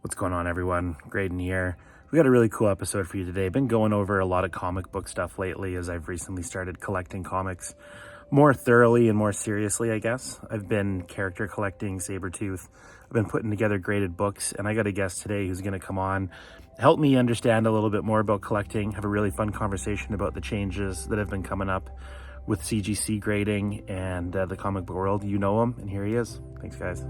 What's going on, everyone? Graydon here. We got a really cool episode for you today. Been going over a lot of comic book stuff lately as I've recently started collecting comics more thoroughly and more seriously, I guess. I've been character collecting Sabretooth. I've been putting together graded books, and I got a guest today who's going to come on, help me understand a little bit more about collecting, have a really fun conversation about the changes that have been coming up with CGC grading and the comic book world. You know him, and here he is. Thanks, guys.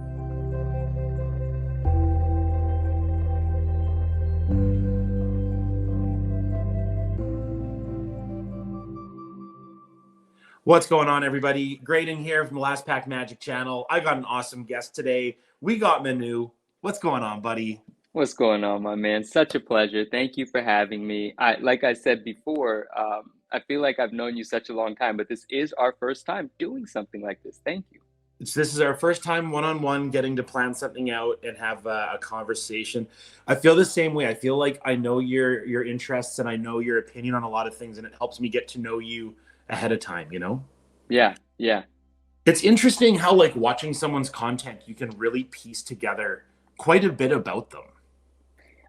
What's going on, everybody? Graydon here from the Last Pack Magic channel. I got an awesome guest today. We got Manu. What's going on, buddy? What's going on, my man? Such a pleasure. Thank you for having me. Like I said before, I feel like I've known you such a long time, but this is our first time doing something like this. Thank you. This is our first time one-on-one getting to plan something out and have a conversation. I feel the same way. I feel like I know your interests and I know your opinion on a lot of things, and it helps me get to know you ahead of time, you know? Yeah, yeah. It's interesting how, like, watching someone's content, you can really piece together quite a bit about them.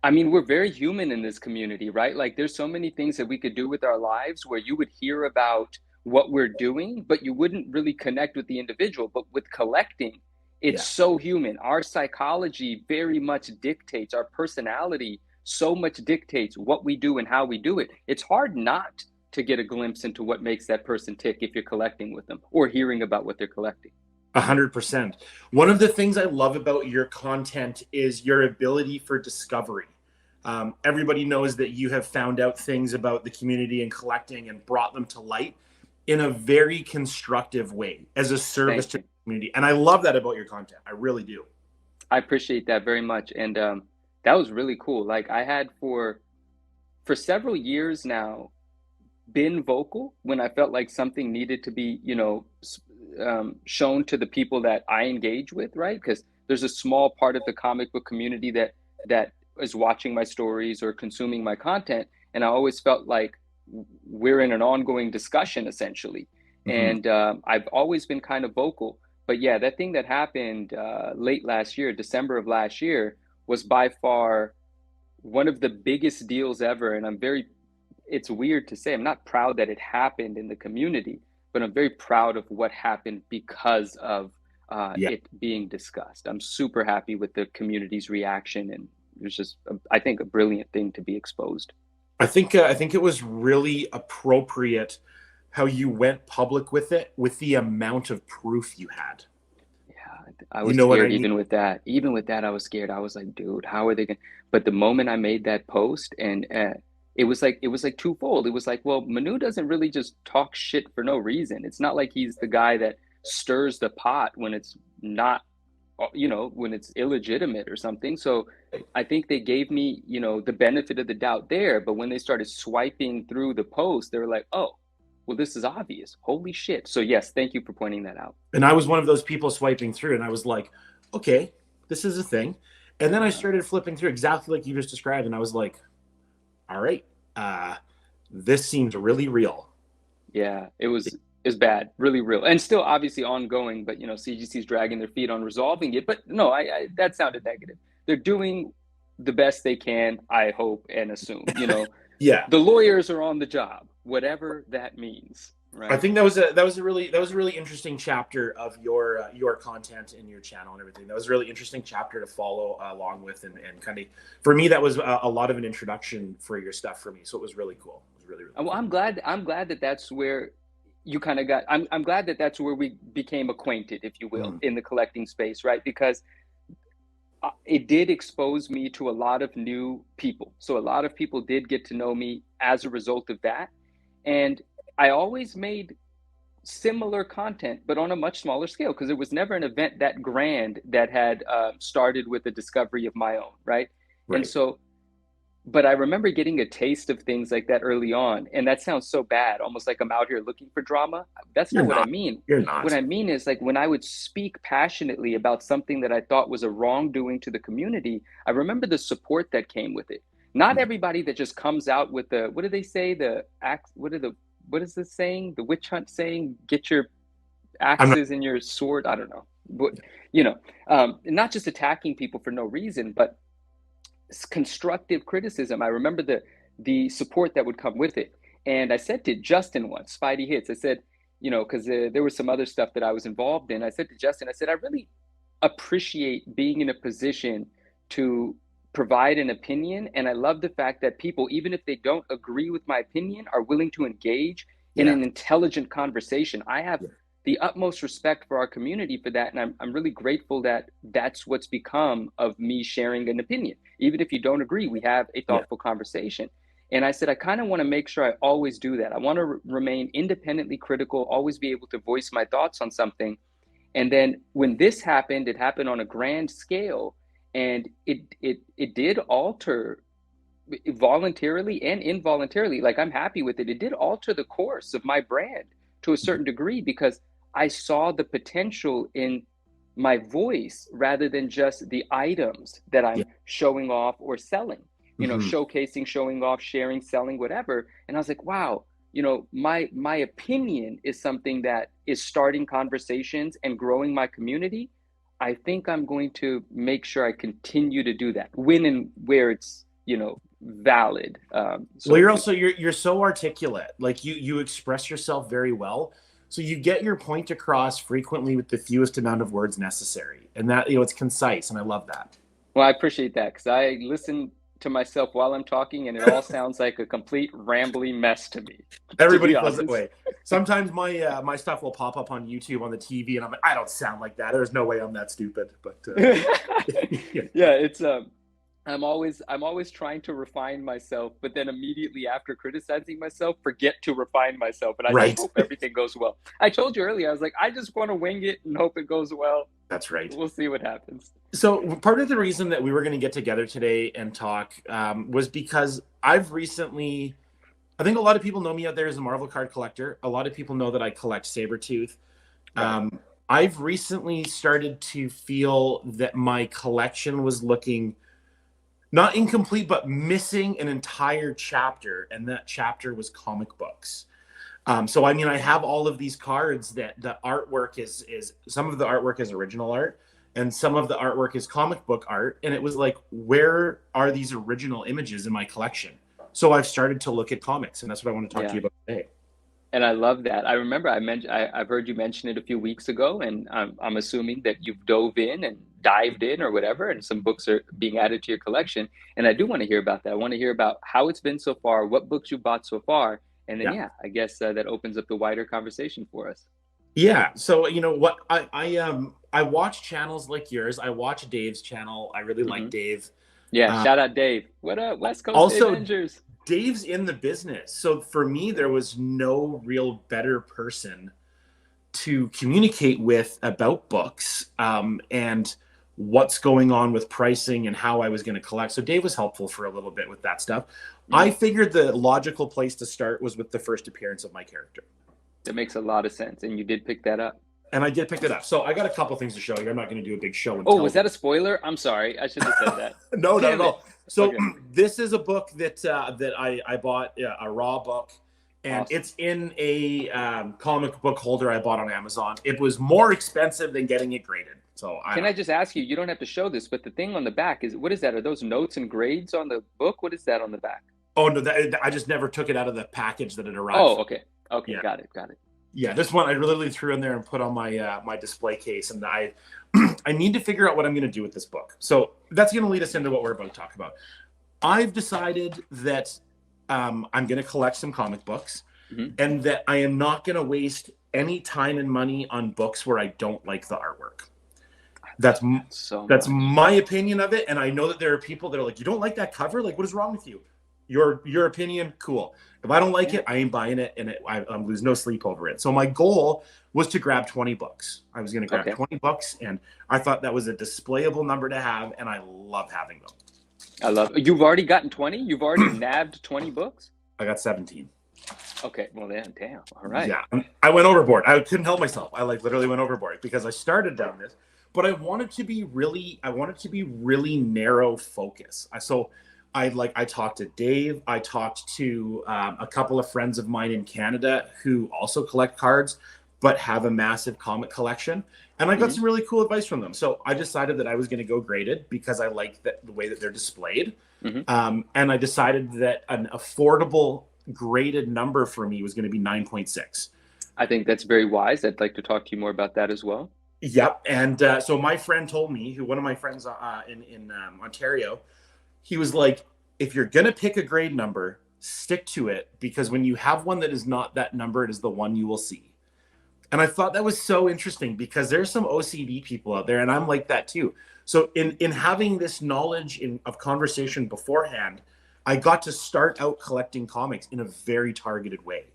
I mean, we're very human in this community, right? Like, there's so many things that we could do with our lives where you would hear about what we're doing, but you wouldn't really connect with the individual. But with collecting, it's Yeah. so human. Our psychology very much dictates, our personality so much dictates what we do and how we do it. It's hard not to get a glimpse into what makes that person tick if you're collecting with them or hearing about what they're collecting. 100%. One of the things I love about your content is your ability for discovery. Everybody knows that you have found out things about the community and collecting and brought them to light in a very constructive way as a service Thank to you. the community. And I love that about your content. I really do. I appreciate that very much. And that was really cool. Like I had for several years now been vocal when I felt like something needed to be, shown to the people that I engage with, right? Because there's a small part of the comic book community that is watching my stories or consuming my content, and I always felt like we're in an ongoing discussion essentially. Mm-hmm. And I've always been kind of vocal. But yeah, that thing that happened late last year, December of last year, was by far one of the biggest deals ever. And it's weird to say, I'm not proud that it happened in the community, but I'm very proud of what happened because of Yeah. it being discussed. I'm super happy with the community's reaction, and it was just, I think, a brilliant thing to be exposed. I think it was really appropriate how you went public with it, with the amount of proof you had. Yeah, I You was know what I scared mean? even with that. Even with that, I was scared. I was like, dude, how are they going to? But the moment I made that post, and it was like twofold. It was like, well, Manu doesn't really just talk shit for no reason. It's not like he's the guy that stirs the pot when it's not, when it's illegitimate or something. So I think they gave me, the benefit of the doubt there. But when they started swiping through the post, they were like, oh, well, this is obvious. Holy shit. So yes, thank you for pointing that out. And I was one of those people swiping through, and I was like, okay, this is a thing. And then I Yeah. started flipping through exactly like you just described, and I was like, all right, uh, this seems really real. Yeah, it was bad, really real, and still obviously ongoing. But CGC's dragging their feet on resolving it. But no, I that sounded negative. They're doing the best they can, I hope and assume. Yeah, The lawyers are on the job, whatever that means, I right? think that was a really interesting chapter of your content and your channel and everything. That was a really interesting chapter to follow along with, and kind of, for me, that was a lot of an introduction for your stuff for me. So it was really cool. It was really, really Well, cool. I'm glad that that's where you kind of got. I'm glad that that's where we became acquainted, if you will, Mm. in the collecting space, right? Because it did expose me to a lot of new people. So a lot of people did get to know me as a result of that. And I always made similar content, but on a much smaller scale, because it was never an event that grand that had started with a discovery of my own, right? And Right. so but I remember getting a taste of things like that early on. And that sounds so bad, almost like I'm out here looking for drama. That's You're not what I not. mean. You're What not. I mean is like when I would speak passionately about something that I thought was a wrongdoing to the community, I remember the support that came with it. Not Mm. everybody that just comes out with the, what do they say? The axe, what is the saying? The witch hunt saying, get your I'm not. axes and your sword. I don't know. But, not just attacking people for no reason, but constructive criticism. I remember the support that would come with it. And I said to Justin once, Spidey Hits, I said, you know, because there was some other stuff that I was involved in. I said to Justin, I said, I really appreciate being in a position to provide an opinion. And I love the fact that people, even if they don't agree with my opinion, are willing to engage in Yeah. an intelligent conversation. I have Yeah. the utmost respect for our community for that. And I'm really grateful that that's what's become of me sharing an opinion. Even if you don't agree, we have a Yeah. thoughtful conversation. And I said, I kind of want to make sure I always do that. I want to remain independently critical, always be able to voice my thoughts on something. And then when this happened, it happened on a grand scale, and it did alter voluntarily and involuntarily. Like, I'm happy with it. It did alter the course of my brand to a certain degree because I saw the potential in my voice rather than just the items that Yeah. I'm showing off or selling, you know, Hmm. showcasing, showing off, sharing, selling, whatever. And I was like, wow, you know, my opinion is something that is starting conversations and growing my community. I think I'm going to make sure I continue to do that when and where it's, you know, valid, so Well, to you're speak. also you're so articulate. Like you express yourself very well. So you get your point across frequently with the fewest amount of words necessary. And that, you know, it's concise, and I love that. Well, I appreciate that because I listen to myself while I'm talking, and it all sounds like a complete rambly mess to me, to Everybody be feels that honest. way. Sometimes my stuff will pop up on YouTube on the TV, and I'm like, I don't sound like that. There's no way I'm that stupid. But yeah. Yeah, it's I'm always trying to refine myself, but then immediately after criticizing myself, forget to refine myself, and I just Right. hope everything goes well. I told you earlier, I was like, I just want to wing it and hope it goes well. That's right. We'll see what happens. So part of the reason that we were going to get together today and talk was because I've recently, I think a lot of people know me out there as a Marvel card collector. A lot of people know that I collect Sabretooth. Right. I've recently started to feel that my collection was looking not incomplete, but missing an entire chapter, and that chapter was comic books. So I mean, I have all of these cards that the artwork is some of the artwork is original art, and some of the artwork is comic book art. And it was like, where are these original images in my collection? So I've started to look at comics, and that's what I want to talk to Yeah. you about today. And I love that. I remember I've heard you mention it a few weeks ago, and I'm assuming that you've dove in and dived in or whatever, and some books are being added to your collection. And I do want to hear about that. I want to hear about how it's been so far, what books you bought so far, and then Yeah. yeah, I guess that opens up the wider conversation for us. Yeah. So you know what, I watch channels like yours. I watch Dave's channel. I really like Hmm. Dave. Yeah, Uh, shout out Dave. What up, West Coast Also, Avengers? Dave's in the business. So for me, there was no real better person to communicate with about books, and what's going on with pricing and how I was going to collect. So Dave was helpful for a little bit with that stuff. I Hmm. figured the logical place to start was with the first appearance of my character. That makes a lot of sense, and you did pick that up. And I did pick it up. So I got a couple things to show you. I'm not going to do a big show and Oh, tell. was that a spoiler? I'm sorry. I should have said that. No, not at Damn it. all. So Okay. this is a book that I bought, a raw book, and Awesome. it's in a comic book holder I bought on Amazon. It was more expensive than getting it graded. So I Can don't I know. just ask you, you don't have to show this, but the thing on the back is, what is that? Are those notes and grades on the book? What is that on the back? Oh no, I just never took it out of the package that it arrived Oh, from. okay. Okay, Yeah, got it, got it. yeah. This one I literally threw in there and put on my my display case, and I I need to figure out what I'm going to do with this book. So that's going to lead us into what we're about to talk about. I've decided that I'm going to collect some comic books, Hmm. and that I am not going to waste any time and money on books where I don't like the artwork. That's So that's much. my opinion of it, and I know that there are people that are like, "You don't like that cover? Like, what is wrong with you?" Your opinion, cool. If I don't like Yeah. it, I ain't buying it, and I lose no sleep over it. So my goal was to grab 20 books. I was going to grab Okay. 20 books, and I thought that was a displayable number to have, and I love having them. I love it. You've already gotten 20? You've already nabbed 20 books? I got 17. Okay, well then, damn. All right. Yeah, I went overboard. I couldn't help myself. I like literally went overboard because I started down this, but I wanted to be really narrow focus. I talked to Dave. I talked to a couple of friends of mine in Canada who also collect cards, but have a massive comic collection. And I got Hmm. some really cool advice from them. So I decided that I was going to go graded because I liked the way that they're displayed. Hmm. And I decided that an affordable graded number for me was going to be 9.6. I think that's very wise. I'd like to talk to you more about that as well. Yep. And so my friend told me, one of my friends in Ontario, he was like, if you're going to pick a grade number, stick to it because when you have one that is not that number, it is the one you will see. And I thought that was so interesting because there's some OCD people out there, and I'm like that too. So in having this knowledge of conversation beforehand, I got to start out collecting comics in a very targeted way.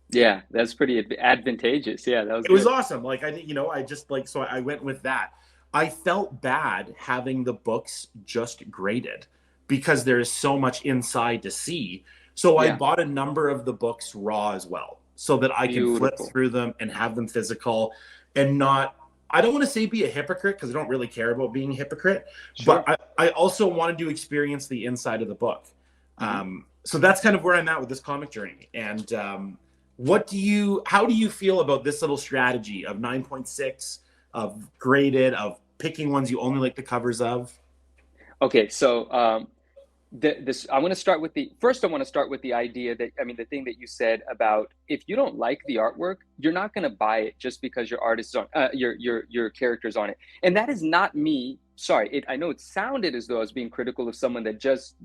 Yeah, that's pretty advantageous. Yeah, that was It was good. awesome. Like I just like so I went with that. I felt bad having the books just graded because there is so much inside to see. So I Yeah, bought a number of the books raw as well, so that I can flip beautiful. through them and have them physical and not. I don't want to say be a hypocrite because I don't really care about being a hypocrite, but Sure. I also wanted to experience the inside of the book. Hmm. So that's kind of where I'm at with this comic journey. And how do you feel about this little strategy of 9.6, of graded, of picking ones you only like the covers of? Okay, so this I want to start with the first. I want to start with the idea that I mean the thing that you said about if you don't like the artwork, you're not going to buy it just because your artist is on your character's on it, and that is not me. Sorry, I know it sounded as though I was being critical of someone that just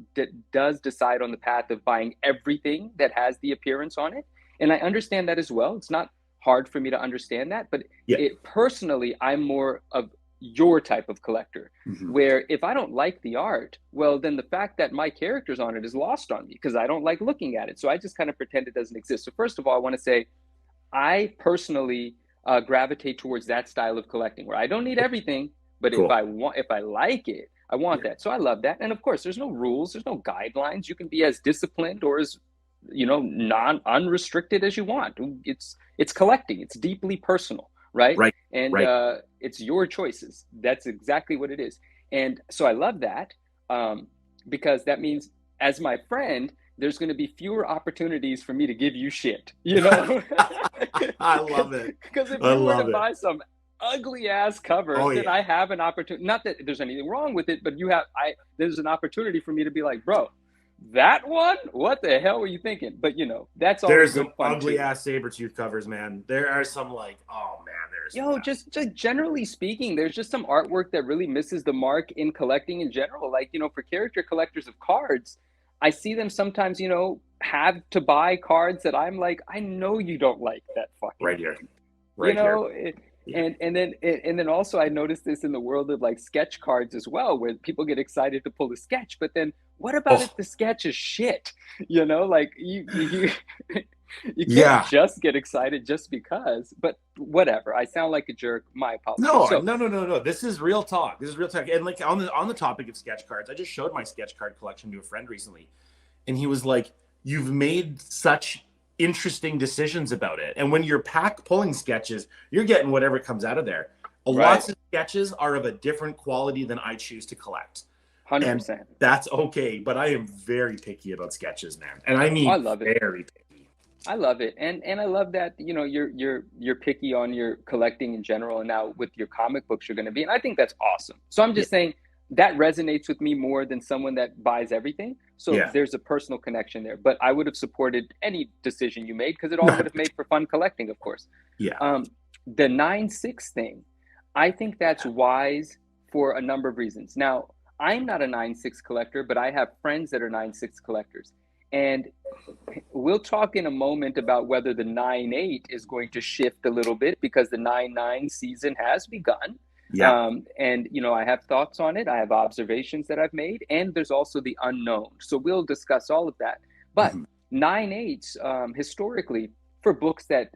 does decide on the path of buying everything that has the appearance on it, and I understand that as well. It's not hard for me to understand that, but Yeah. it personally, I'm more of your type of collector Mhm. where if I don't like the art, well, then the fact that my character's on it is lost on me because I don't like looking at it. So I just kind of pretend it doesn't exist. So, first of all, I want to say I personally gravitate towards that style of collecting where I don't need everything, but Cool. if I like it, I want Yeah. that. So I love that. And of course, there's no rules, there's no guidelines. You can be as disciplined or as non unrestricted as you want. It's collecting. It's deeply personal, right? Right. And Right. it's your choices. That's exactly what it is. And so I love that um, because that means, as my friend, there's going to be fewer opportunities for me to give you shit, you know? I love it. Because if I you were to love it. buy some ugly ass cover, Oh then yeah. I have an opportunity. Not that there's anything wrong with it, but there's an opportunity for me to be like, bro, that one? What the hell were you thinking? But that's all in There's good some fun ugly too. ass saber tooth covers, man. There are some like, oh man, there's some Yo, bad. just generally speaking, there's just some artwork that really misses the mark in collecting in general. Like, for character collectors of cards, I see them sometimes, have to buy cards that I'm like, I know you don't like that fucking Right here. thing. You Right here. know, Yeah. and then also I noticed this in the world of like sketch cards as well, where people get excited to pull a sketch, but then what about if Oh the sketch is shit? Like you can't yeah. just get excited just because. But whatever. I sound like a jerk. My apologies. No, So no, no, no, no. This is real talk. This is real talk. And like on the topic of sketch cards, I just showed my sketch card collection to a friend recently, and he was like, "You've made such interesting decisions about it." And when you're pack pulling sketches, you're getting whatever comes out of there. right, Lots of sketches are of a different quality than I choose to collect, one hundred and percent. that's okay. But I am very picky about sketches, man, and I I mean love it. very picky. I love it, and I love that you're picky on your collecting in general, and now with your comic books you're going to be, and I think that's awesome. So I'm Yeah, just saying that resonates with me more than someone that buys everything. So yeah, there's a personal connection there. But I would have supported any decision you made because it all would no, have made for fun collecting, of course. yeah, The 9.6 thing, I think that's wise for a number of reasons. Now, I'm not a 9.6 collector, but I have friends that are 9.6 collectors. And we'll talk in a moment about whether the 9.8 is going to shift a little bit because the 9.9 season has begun. yeah. And, I have thoughts on it. I have observations that I've made. And there's also the unknown. So we'll discuss all of that. But Mhm. 9.8s, historically, for books that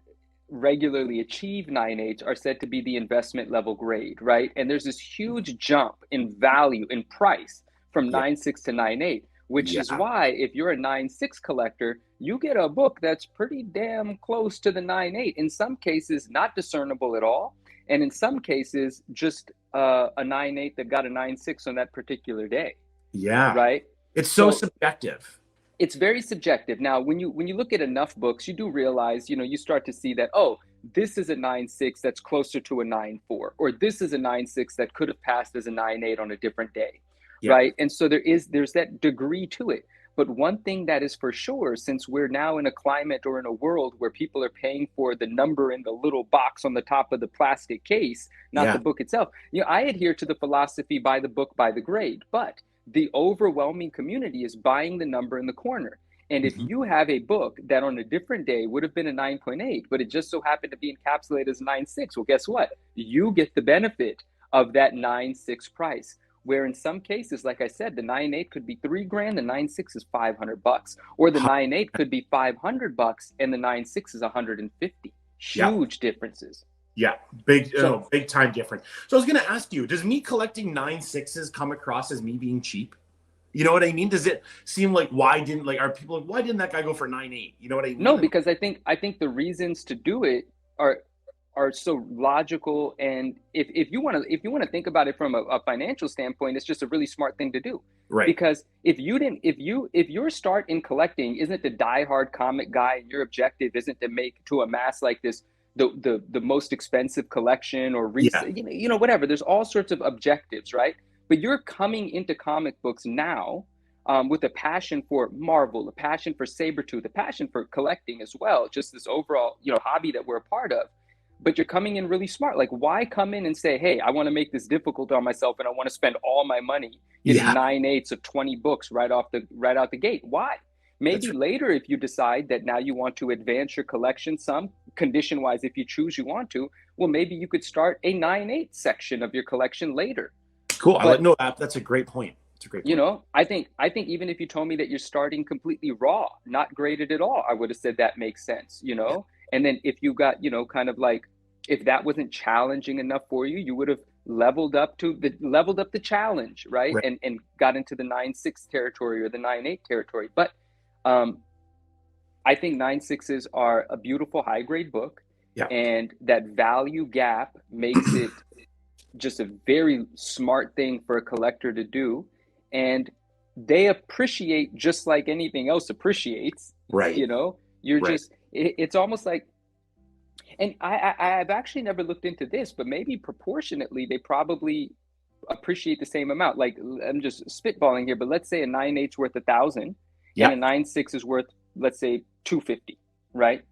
regularly achieve 9.8s, are said to be the investment level grade, right? And there's this huge jump in value, in price from Yeah, 9.6 to 9.8, which is yeah, why if you're a 9.6 collector, you get a book that's pretty damn close to the 9.8. In some cases, not discernible at all. And in some cases, just a 9.8 that got a 9.6 on that particular day, yeah. right? It's so So subjective. it's very subjective. Now, when you look at enough books, you do realize, you start to see that, oh, this is a 9.6 that's closer to a 9.4, or this is a 9.6 that could have passed as a 9.8 on a different day, Yeah. right? And so there's that degree to it. But one thing that is for sure, since we're now in a climate or in a world where people are paying for the number in the little box on the top of the plastic case, not the Yeah. book itself, I adhere to the philosophy by the book, by the grade, but the overwhelming community is buying the number in the corner. And if Mhm. you have a book that on a different day would have been a 9.8, but it just so happened to be encapsulated as 9.6, well, guess what? You get the benefit of that 9.6 price. Where in some cases, like I said, the 9.8 could be $3,000, the 9.6 is $500, or the 9.8 could be $500 and the 9.6 is 150. Yeah. Huge differences. Yeah, So big time different. So I was going to ask you, does me collecting 9.6s come across as me being cheap? You know what I mean? Does it seem like are people like, why didn't that guy go for 9.8? You know what I no, mean? because I think the reasons to do it are so logical, and if you want to think about it from a financial standpoint, it's just a really smart thing to do. Right. Because if your start in collecting isn't the diehard comic guy, and your objective isn't to amass like this the most expensive collection or Yeah. whatever, there's all sorts of objectives, right? But you're coming into comic books now, with a passion for Marvel, a passion for Sabretooth, a passion for collecting as well, just this overall hobby that we're a part of. But you're coming in really smart. Like, why come in and say, hey, I want to make this difficult on myself and I want to spend all my money getting Yeah. 9.8s of 20 books right out the gate? Why? That's Maybe right. later, if you decide that now you want to advance your collection some, condition wise, if you choose you want to, well, maybe you could start a 9.8 section of your collection later. Cool. But No, that's a great point. It's a great point. I think even if you told me that you're starting completely raw, not graded at all, I would have said that makes sense. And then if you got, kind of like, if that wasn't challenging enough for you, you would have leveled up the challenge, right? Right. And got into the 9.6 territory or the 9.8 territory. But um I think 9.6s are a beautiful high grade book, Yeah. and that value gap makes it just a very smart thing for a collector to do. And they appreciate just like anything else appreciates. Right. you know you're Right. just it's almost like, and I've actually never looked into this, but maybe proportionately they probably appreciate the same amount. Like, I'm just spitballing here, but let's say a 9.8's worth 1,000 and Yeah. a 9.6 is worth, let's say, 250, right?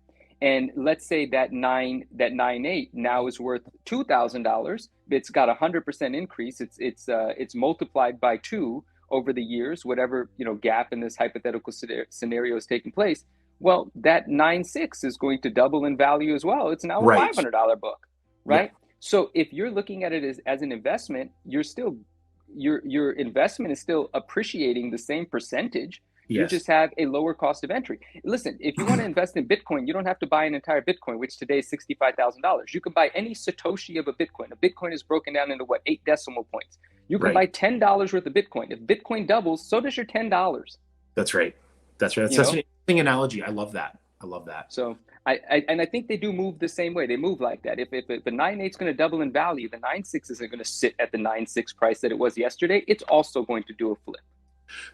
And let's say that 9.8 now is worth $2,000. It's got 100% increase. It's multiplied by two over the years, whatever gap in this hypothetical scenario is taking place. Well, that 9.6 is going to double in value as well. It's now a Right. $500 book, Yeah. right? So if you're looking at it as an investment, your investment is still appreciating the same percentage. You Yes. just have a lower cost of entry. Listen, if you want to invest in Bitcoin, you don't have to buy an entire Bitcoin, which today is $65,000. You can buy any Satoshi of a Bitcoin. A Bitcoin is broken down into what, 8 decimal points. You can Right. buy $10 worth of Bitcoin. If Bitcoin doubles, so does your $10. That's right. That's right. That's You such know, an interesting analogy. I love that. I love that. So I think they do move the same way. They move like that. If the 9.8 is going to double in value, the 9.6 isn't going to sit at the 9.6 price that it was yesterday. It's also going to do a flip.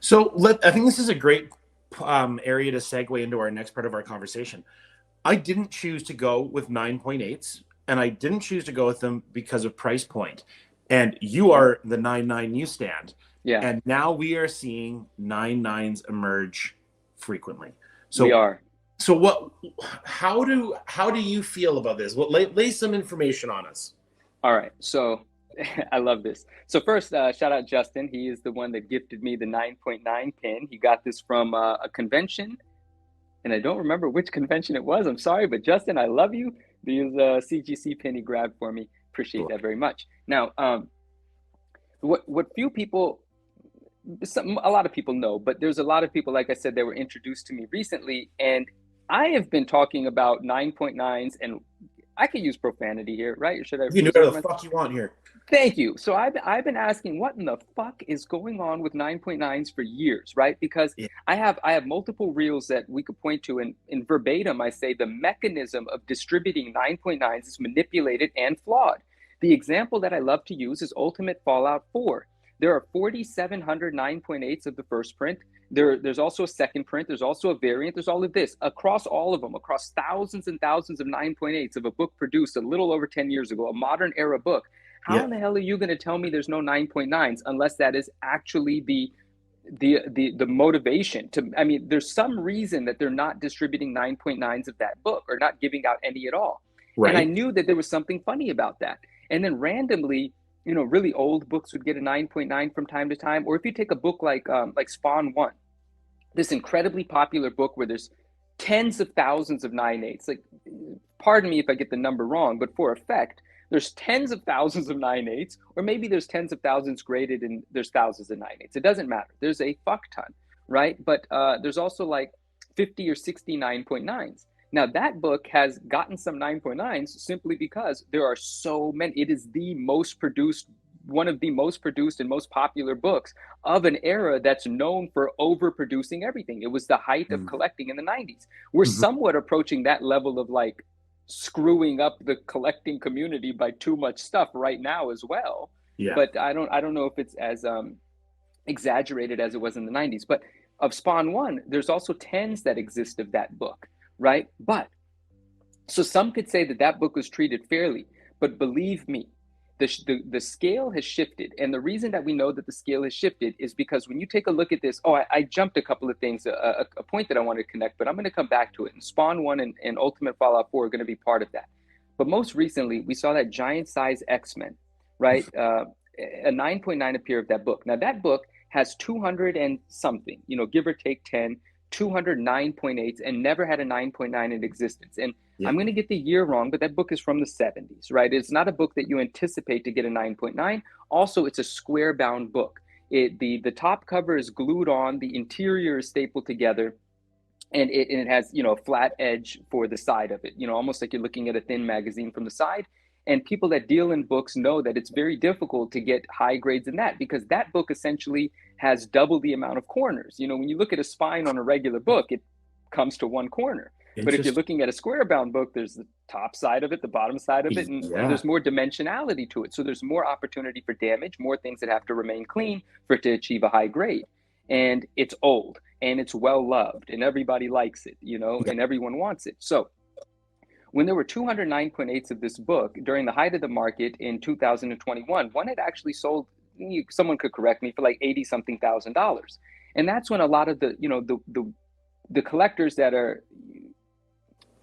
So I think this is a great area to segue into our next part of our conversation. I didn't choose to go with 9.8s, and I didn't choose to go with them because of price point. And you are the 9.9 newsstand. Yeah, And now we are seeing 9.9s emerge frequently. we So are. how do you feel about this? Well, lay some information on us. All right. So I love this. So first, shout out Justin. He is the one that gifted me the 9.9 pin. He got this from a convention, and I don't remember which convention it was. I'm sorry, but Justin, I love you. These CGC pin he grabbed for me. Appreciate Cool. that very much. Now, what few people, a lot of people know, but there's a lot of people, like I said, that were introduced to me recently, and I have been talking about 9.9s, and I could use profanity here, right? Or should I You can do reserve whatever my? the fuck you want here. Thank you. So I've been asking what in the fuck is going on with 9.9s for years, right? Because Yeah. I have multiple reels that we could point to, and in verbatim I say the mechanism of distributing 9.9s is manipulated and flawed. The example that I love to use is Ultimate Fallout 4. There are 4,700 9.8s of the first print. There's also a second print. There's also a variant. There's all of this across all of them, across thousands and thousands of 9.8s of a book produced a little over 10 years ago, a modern era book. How Yeah. in the hell are you going to tell me there's no 9.9s unless that is actually the motivation to, I mean, there's some reason that they're not distributing 9.9s of that book or not giving out any at all. And I Right. knew that there was something funny about that. And then randomly, really old books would get a 9.9 from time to time. Or if you take a book like Spawn 1, this incredibly popular book where there's tens of thousands of 9.8s. Like, pardon me if I get the number wrong, but for effect, there's tens of thousands of 9.8s, or maybe there's tens of thousands graded and there's thousands of 9.8s. It doesn't matter. There's a fuck ton, right? But there's also like 50 or 60 9.9s. Now, that book has gotten some 9.9s simply because there are so many. It is the most produced, one of the most produced and most popular books of an era that's known for overproducing everything. It was the height of collecting in the 90s. We're Mm-hmm. somewhat approaching that level of like screwing up the collecting community by too much stuff right now as well. Yeah. But I don't know if it's as exaggerated as it was in the 90s. But of Spawn 1, there's also tens that exist of that book, right? But so some could say that that book was treated fairly, but believe me, the scale has shifted. And the reason that we know that the scale has shifted is because when you take a look at this, I jumped a couple of things, a point that I wanted to connect, but I'm going to come back to it. And Spawn 1 and Ultimate Fallout 4 are going to be part of that. But most recently, we saw that giant size X-Men, right? A 9.9 appear of that book. Now, that book has 200 and something, give or take 10, 200 9.8s, and never had a 9.9 in existence. And Yeah. I'm going to get the year wrong, but that book is from the 70s, right? It's not a book that you anticipate to get a 9.9. Also, it's a square bound book. The top cover is glued on, the interior is stapled together, and it has, a flat edge for the side of it, almost like you're looking at a thin magazine from the side. And people that deal in books know that it's very difficult to get high grades in that because that book essentially has double the amount of corners. When you look at a spine on a regular book, it comes to one corner. But if you're Interesting. looking at a square bound book, there's the top side of it, the bottom side of it, and Yeah. there's more dimensionality to it. So there's more opportunity for damage, more things that have to remain clean for it to achieve a high grade. And it's old and it's well loved and everybody likes it, Yeah. and everyone wants it. So when there were 209.8s of this book during the height of the market in 2021, one had actually sold, someone could correct me, for like 80 something $1,000. And that's when a lot of the collectors that are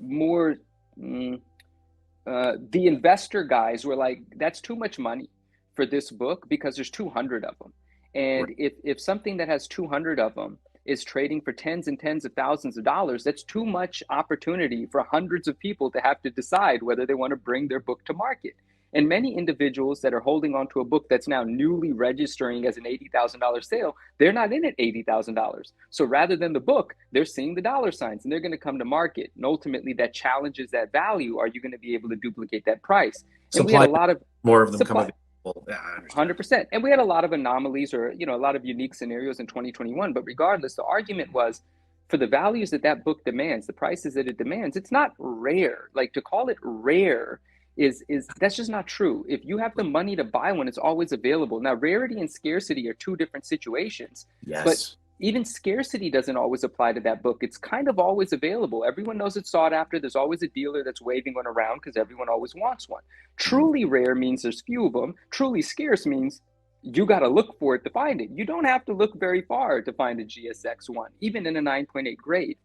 more the investor guys were like, that's too much money for this book because there's 200 of them. And if something that has 200 of them is trading for tens and tens of thousands of dollars, that's too much opportunity for hundreds of people to have to decide whether they want to bring their book to market. And many individuals that are holding on to a book that's now newly registering as an $80,000 sale, they're not in at $80,000. So rather than the book, they're seeing the dollar signs and they're going to come to market. And ultimately that challenges that value. Are you going to be able to duplicate that price? And we had Supply, a lot of more of them come supply. available. Yeah, I understand. 100%. And we had a lot of anomalies or, a lot of unique scenarios in 2021. But regardless, the argument was for the values that book demands, the prices that it demands, it's not rare. Like to call it rare is that's just not true. If you have the money to buy one, it's always available. Now, rarity and scarcity are two different situations. Yes. But even scarcity doesn't always apply to that book. It's kind of always available. Everyone knows it's sought after. There's always a dealer that's waving one around because everyone always wants one. Truly rare means there's few of them. Truly scarce means you got to look for it to find it. You don't have to look very far to find a GSX1, even in a 9.8 grade.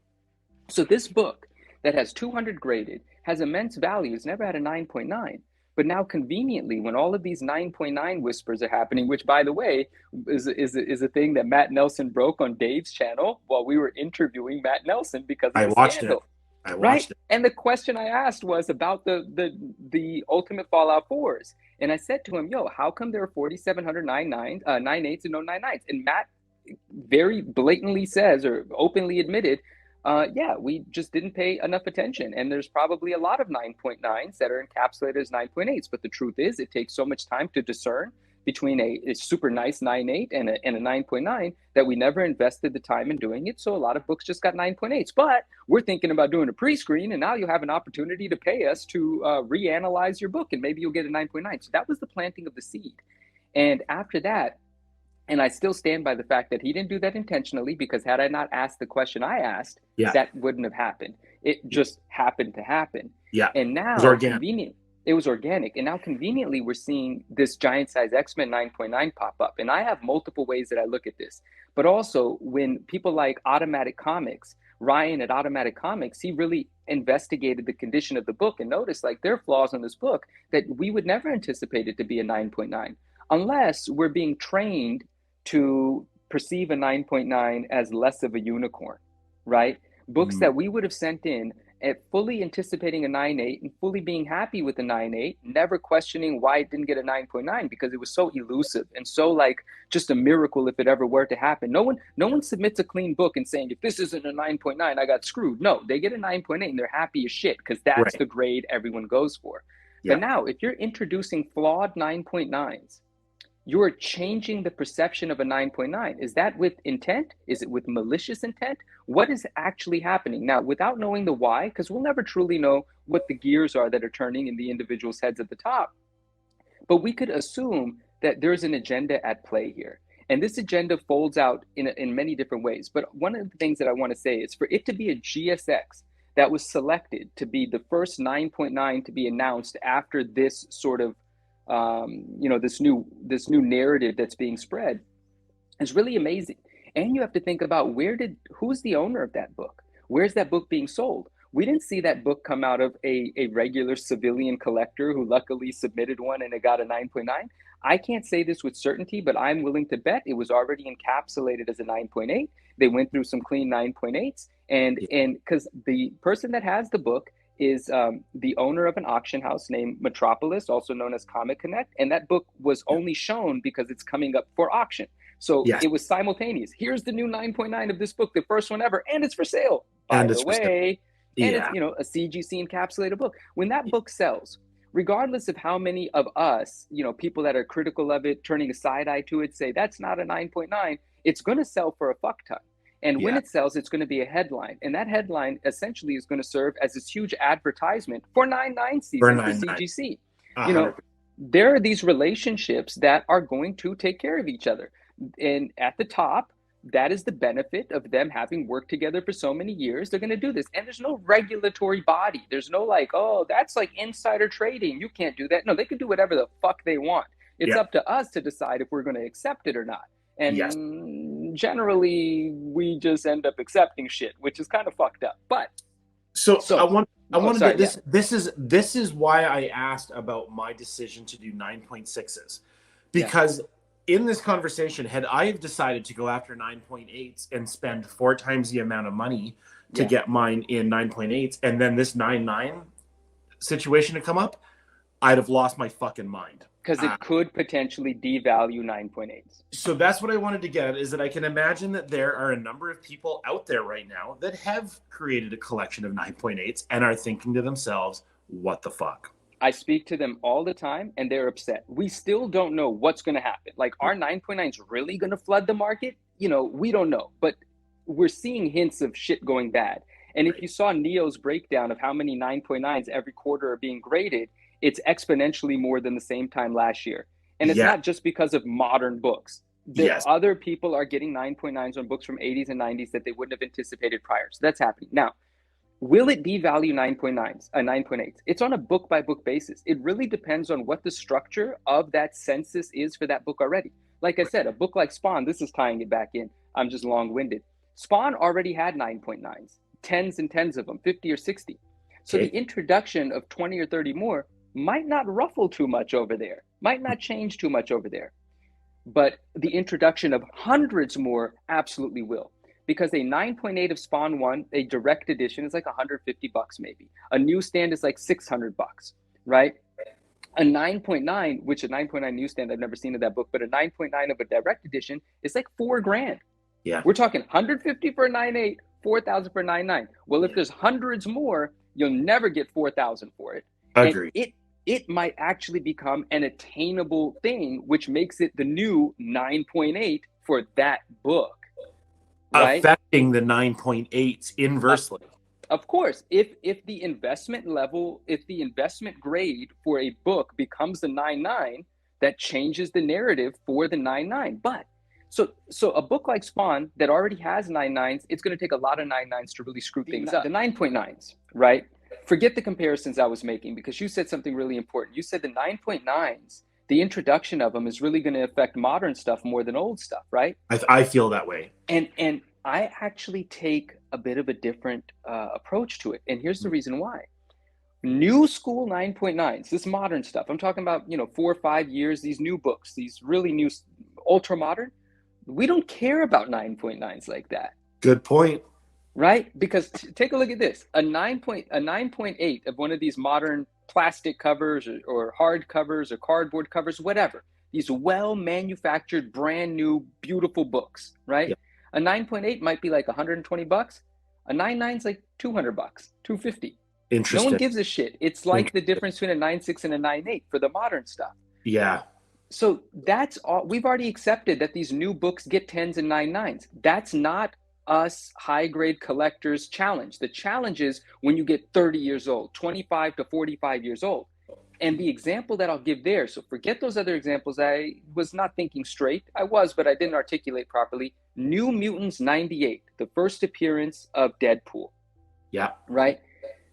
So this book that has 200 graded, has immense value, it's never had a 9.9. But now conveniently, when all of these 9.9 whispers are happening, which by the way, is a thing that Matt Nelson broke on Dave's channel while we were interviewing Matt Nelson because of I the watched scandal. it. I Right? watched it. And the question I asked was about the Ultimate Fallout 4s. And I said to him, yo, how come there are 4,700 9.8s and no 9.9s? And Matt very blatantly says, or openly admitted, yeah, we just didn't pay enough attention. And there's probably a lot of 9.9s that are encapsulated as 9.8s. But the truth is, it takes so much time to discern between a super nice 9.8 and a 9.9 that we never invested the time in doing it. So a lot of books just got 9.8s. But we're thinking about doing a pre-screen, and now you'll have an opportunity to pay us to reanalyze your book, and maybe you'll get a 9.9. So that was the planting of the seed. And after that, And I still stand by the fact that he didn't do that intentionally, because had I not asked the question I asked, Yeah. that wouldn't have happened. It just happened to happen. Yeah. And It was now, organic. it was organic. And now, conveniently, we're seeing this giant size X-Men 9.9 pop up. And I have multiple ways that I look at this. But also, when people like Automatic Comics, Ryan at Automatic Comics, he really investigated the condition of the book and noticed like there are flaws in this book that we would never anticipate it to be a 9.9 unless we're being trained to perceive a 9.9 as less of a unicorn, right? Books Mhm. that we would have sent in at fully anticipating a 9.8 and fully being happy with the 9.8, never questioning why it didn't get a 9.9 because it was so elusive and so like just a miracle if it ever were to happen. No one submits a clean book and saying if this isn't a 9.9, I got screwed. No, they get a 9.8 and they're happy as shit because that's Right. the grade everyone goes for. But Yeah. now, if you're introducing flawed 9.9s, you're changing the perception of a 9.9. Is that with intent? Is it with malicious intent? What is actually happening? Now, without knowing the why, because we'll never truly know what the gears are that are turning in the individual's heads at the top, but we could assume that there's an agenda at play here. And this agenda folds out in many different ways. But one of the things that I want to say is for it to be a GSX that was selected to be the first 9.9 to be announced after this sort of this new narrative that's being spread is really amazing. And you have to think about who's the owner of that book? Where's that book being sold? We didn't see that book come out of a regular civilian collector who luckily submitted one and it got a 9.9. I can't say this with certainty, but I'm willing to bet it was already encapsulated as a 9.8. They went through some clean 9.8s, Yeah. and because the person that has the book is the owner of an auction house named Metropolis, also known as Comic Connect, and that book was Yeah. only shown because it's coming up for auction. So Yes. it was simultaneous. Here's the new 9.9 of this book, the first one ever, and it's for sale, by And the it's for sale. way. And it's, Yeah. a CGC encapsulated book. When that book sells, regardless of how many of us, people that are critical of it, turning a side eye to it, say that's not a 9.9, it's going to sell for a fuck ton. And when Yeah. it sells, it's going to be a headline. And that headline essentially is going to serve as this huge advertisement for 9.9 For season for 9.9. CGC. You know, 100%. there are these relationships that are going to take care of each other. And at the top, that is the benefit of them having worked together for so many years. They're going to do this. And there's no regulatory body. There's no like, oh, that's like insider trading. You can't do that. No, they can do whatever the fuck they want. It's Yeah. up to us to decide if we're going to accept it or not. Yes. And generally, we just end up accepting shit, which is kind of fucked up. But So I so, want I oh, wanted to sorry, yeah, this is why I asked about my decision to do 9.6s. yeah, Because in this conversation, had I have decided to go after 9.8s and spend four times the amount of money to yeah. get mine in 9.8s, and then this 9.9 situation to come up, I'd have lost my fucking mind. Because it could potentially devalue 9.8s. So that's what I wanted to get at, is that I can imagine that there are a number of people out there right now that have created a collection of 9.8s and are thinking to themselves, what the fuck? I speak to them all the time and they're upset. We still don't know what's going to happen. Like, are 9.9s really going to flood the market? We don't know, but we're seeing hints of shit going bad. And if Right. you saw Neo's breakdown of how many 9.9s every quarter are being graded, it's exponentially more than the same time last year. And it's Yeah. not just because of modern books. The Yes. other people are getting 9.9s on books from 80s and 90s that they wouldn't have anticipated prior. So that's happening. Now, will it devalue 9.9s, 9.8s? It's on a book by book basis. It really depends on what the structure of that census is for that book already. Like I said, a book like Spawn, this is tying it back in. I'm just long winded. Spawn already had 9.9s, tens and tens of them, 50 or 60. So the Okay. introduction of 20 or 30 more might not ruffle too much over there, might not change too much over there. But the introduction of hundreds more absolutely will. Because a 9.8 of Spawn 1, a direct edition, is like $150 maybe. A newsstand is like $600, right? A 9.9, which a 9.9 newsstand, I've never seen of that book, but a 9.9 of a direct edition is like $4,000. Yeah. We're talking 150 for a 9.8, 4,000 for a 9.9. Well, if there's hundreds more, you'll never get 4,000 for it. And Agreed. it might actually become an attainable thing, which makes it the new 9.8 for that book, right? Affecting the 9.8s inversely. Of course, if the investment level, if the investment grade for a book becomes the 9.9, that changes the narrative for the 9.9. But So a book like Spawn that already has 9.9s, it's going to take a lot of 9.9s to really screw things up. The 9.9s, right? Forget the comparisons I was making, because you said something really important. You said the 9.9s, the introduction of them is really going to affect modern stuff more than old stuff, right? I feel that way. And I actually take a bit of a different approach to it. And here's the reason why. New school 9.9s, this modern stuff. I'm talking about, 4 or 5 years, these new books, these really new, ultra modern. We don't care about 9.9s like that. Good point. Right? Because take a look at this. A 9.8 of one of these modern plastic covers or hard covers or cardboard covers, whatever. These well-manufactured, brand new, beautiful books, right? Yeah. A 9.8 might be like $120. A 9.9 is like $200, $250. No one Interesting. gives a shit. It's like the difference between a 9.6 and a 9.8 for the modern stuff. Yeah. So that's all. We've already accepted that these new books get 10s and 9.9s. That's not us high grade collectors challenge. The challenge is when you get 30 years old, 25 to 45 years old. And the example that I'll give there, so forget those other examples. I was not thinking straight. I was, but I didn't articulate properly. New Mutants 98, the first appearance of Deadpool. Yeah. Right?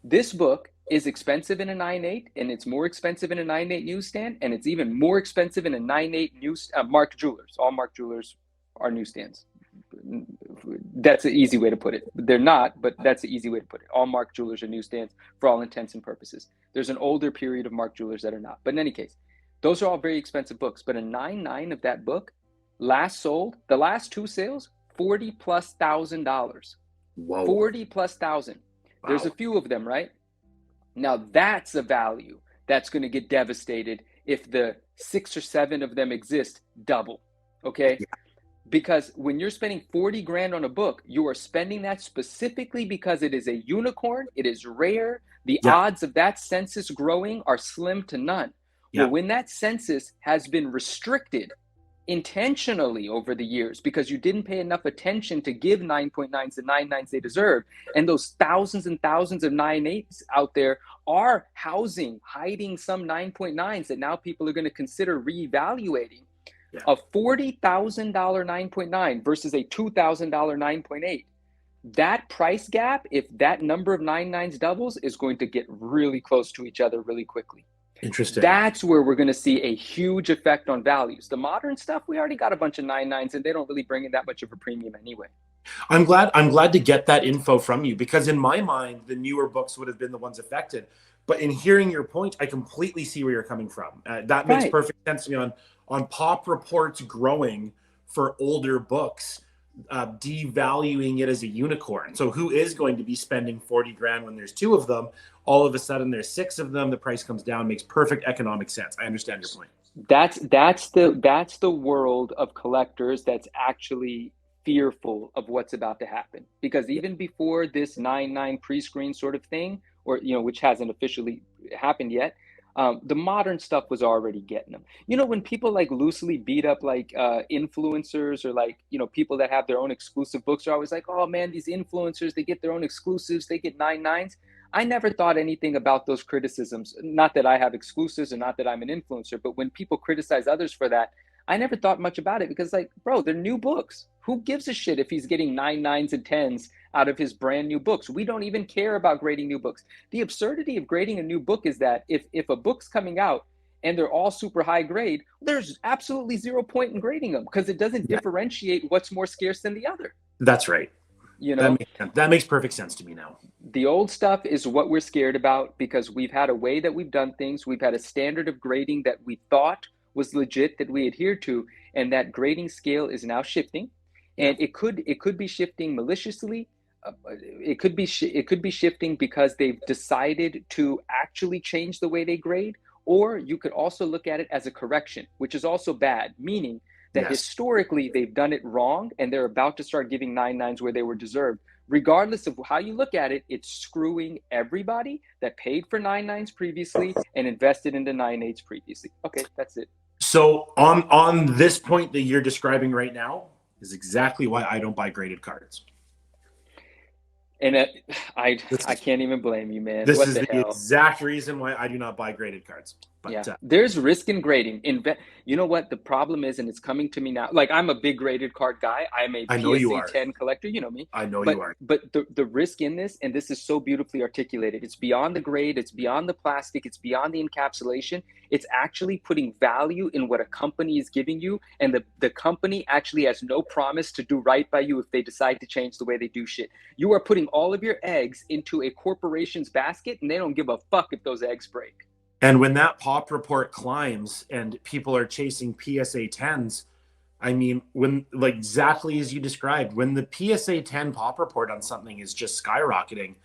This book is expensive in a 9.8, and it's more expensive in a 9.8 newsstand, and it's even more expensive in a 9.8 Mark Jewelers. All Mark Jewelers are newsstands. That's an easy way to put it. They're not, but that's the easy way to put it. All Mark Jewelers are newsstands for all intents and purposes. There's an older period of Mark Jewelers that are not. But in any case, those are all very expensive books. But a 9.9 of that book last sold, the last two sales, $40,000+. Whoa. 40,000+. Wow. There's a few of them, right? Now that's a value that's going to get devastated if the 6 or 7 of them exist double. Okay? Yeah. Because when you're spending 40 grand on a book, you are spending that specifically because it is a unicorn, it is rare. The odds of that census growing are slim to none. Well, when that census has been restricted intentionally over the years because you didn't pay enough attention to give 9.9s the 9.9s they deserve, and those thousands and thousands of 9.8s out there are hiding some 9.9s that now people are going to consider reevaluating. A $40,000 9.9 versus a $2,000 9.8. That price gap, if that number of 9.9s doubles, is going to get really close to each other really quickly. Interesting. That's where we're going to see a huge effect on values. The modern stuff, we already got a bunch of 9.9s, and they don't really bring in that much of a premium anyway. I'm glad to get that info from you, because in my mind, the newer books would have been the ones affected. But in hearing your point, I completely see where you're coming from. That makes perfect sense to me on pop reports growing for older books, devaluing it as a unicorn. So who is going to be spending 40 grand when there's 2 of them? All of a sudden there's 6 of them. The price comes down. Makes perfect economic sense. I understand your point. That's the world of collectors that's actually fearful of what's about to happen. Because even before this 9.9 pre-screen sort of thing, or which hasn't officially happened yet, the modern stuff was already getting them. When people like loosely beat up like influencers, or like people that have their own exclusive books, are always like, oh man, these influencers, they get their own exclusives, they get 9.9s. I never thought anything about those criticisms. Not that I have exclusives and not that I'm an influencer, but when people criticize others for that, I never thought much about it, because like, bro, they're new books. Who gives a shit if he's getting 9.9s and 10s out of his brand new books? We don't even care about grading new books. The absurdity of grading a new book is that if a book's coming out and they're all super high grade, there's absolutely 0 point in grading them, because it doesn't differentiate what's more scarce than the other. That's right. That makes perfect sense to me now. The old stuff is what we're scared about, because we've had a way that we've done things. We've had a standard of grading that we thought was legit, that we adhered to, and that grading scale is now shifting. And it could be shifting maliciously. It could be shifting because they've decided to actually change the way they grade, or you could also look at it as a correction, which is also bad, meaning that historically they've done it wrong and they're about to start giving 9.9s where they were deserved. Regardless of how you look at it, it's screwing everybody that paid for 9.9s previously and invested into 9.8s previously. Okay, that's it. So on this point that you're describing right now is exactly why I don't buy graded cards. And I can't even blame you, man. This is the exact reason why I do not buy graded cards. Yeah, But there's risk in grading. You know what the problem is, and it's coming to me now. Like I'm a big graded card guy. I'm a I know you PSA are. 10 collector. You know me. I know But you are. the risk in this, and this is so beautifully articulated. It's beyond the grade. It's beyond the plastic. It's beyond the encapsulation. It's actually putting value in what a company is giving you, and the company actually has no promise to do right by you if they decide to change the way they do shit. You are putting all of your eggs into a corporation's basket, and they don't give a fuck if those eggs break. And when that pop report climbs and people are chasing PSA 10s, I mean, when like exactly as you described, when the PSA 10 pop report on something is just skyrocketing,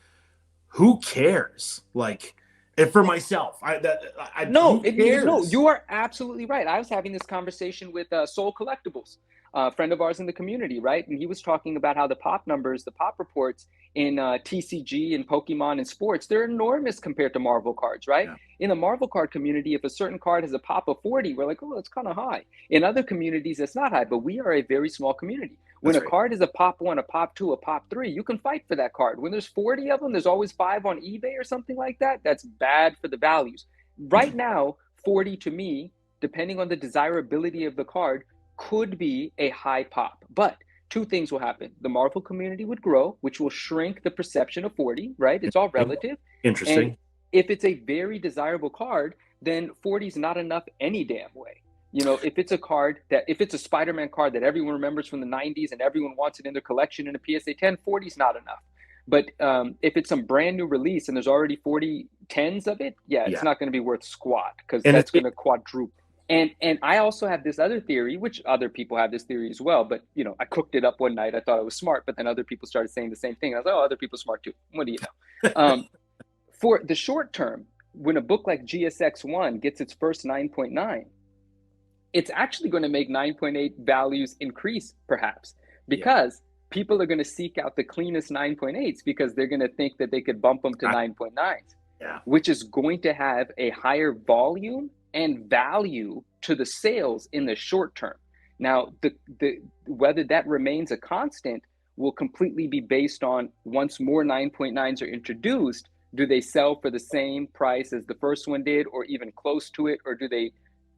who cares? Like, if for myself, No, who no, cares? you are absolutely right. I was having this conversation with Soul Collectibles, a friend of ours in the community, right? And he was talking about how the pop numbers, the pop reports in TCG and Pokemon and sports, they're enormous compared to Marvel cards, right? Yeah, In the Marvel card community, if a certain card has a pop of 40, we're like, oh, that's kind of high. In other communities, it's not high, but we are a very small community. When that's a right. card is a pop one, a pop two, a pop three, you can fight for that card. When there's 40 of them, there's always five on eBay or something like that. That's bad for the values. Right now, 40 to me, depending on the desirability of the card, could be a high pop. But two things will happen. The Marvel community would grow, which will shrink the perception of 40, right? It's all Interesting. relative. And Interesting. if it's a very desirable card, then 40 is not enough any damn way. You know, if it's a card that, if it's a Spider-Man card that everyone remembers from the 90s and everyone wants it in their collection in a PSA 10, 40 is not enough. But if it's some brand new release and there's already 40 tens of it, yeah, it's Yeah. not going to be worth squat because And that's going to quadruple. And I also have this other theory, which other people have this theory as well. But you know, I cooked it up one night. I thought it was smart, but then other people started saying the same thing. I was like, oh, other people are smart too. What do you know? For the short term, when a book like GSX1 gets its first 9.9, it's actually going to make 9.8 values increase, perhaps, yeah, because people are going to seek out the cleanest 9.8s because they're going to think that they could bump them to 9.9s, yeah, which is going to have a higher volume and value to the sales in the short term. Now, the whether that remains a constant will completely be based on once more 9.9s are introduced, do they sell for the same price as the first one did or even close to it, or do they,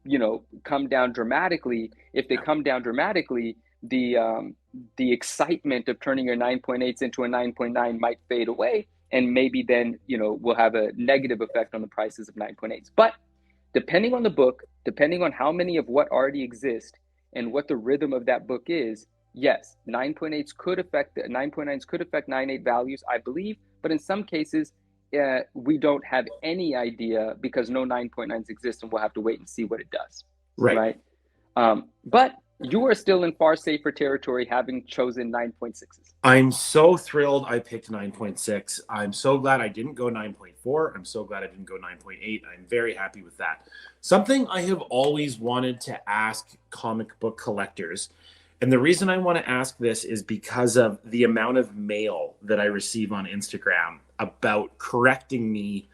you know, come down dramatically? If they yeah. come down dramatically, the excitement of turning your 9.8s into a 9.9 might fade away, and maybe then, you know, will have a negative effect on the prices of 9.8s. But depending on the book, depending on how many of what already exist and what the rhythm of that book is, yes, 9.8s could affect 9.9s could affect 9.8 values, I believe, but in some cases we don't have any idea because no 9.9s exist, and we'll have to wait and see what it does. Right. Right. But you are still in far safer territory having chosen 9.6s. I'm so thrilled I picked 9.6. I'm so glad I didn't go 9.4. I'm so glad I didn't go 9.8. I'm very happy with that. Something I have always wanted to ask comic book collectors, and the reason I want to ask this is because of the amount of mail that I receive on Instagram about correcting me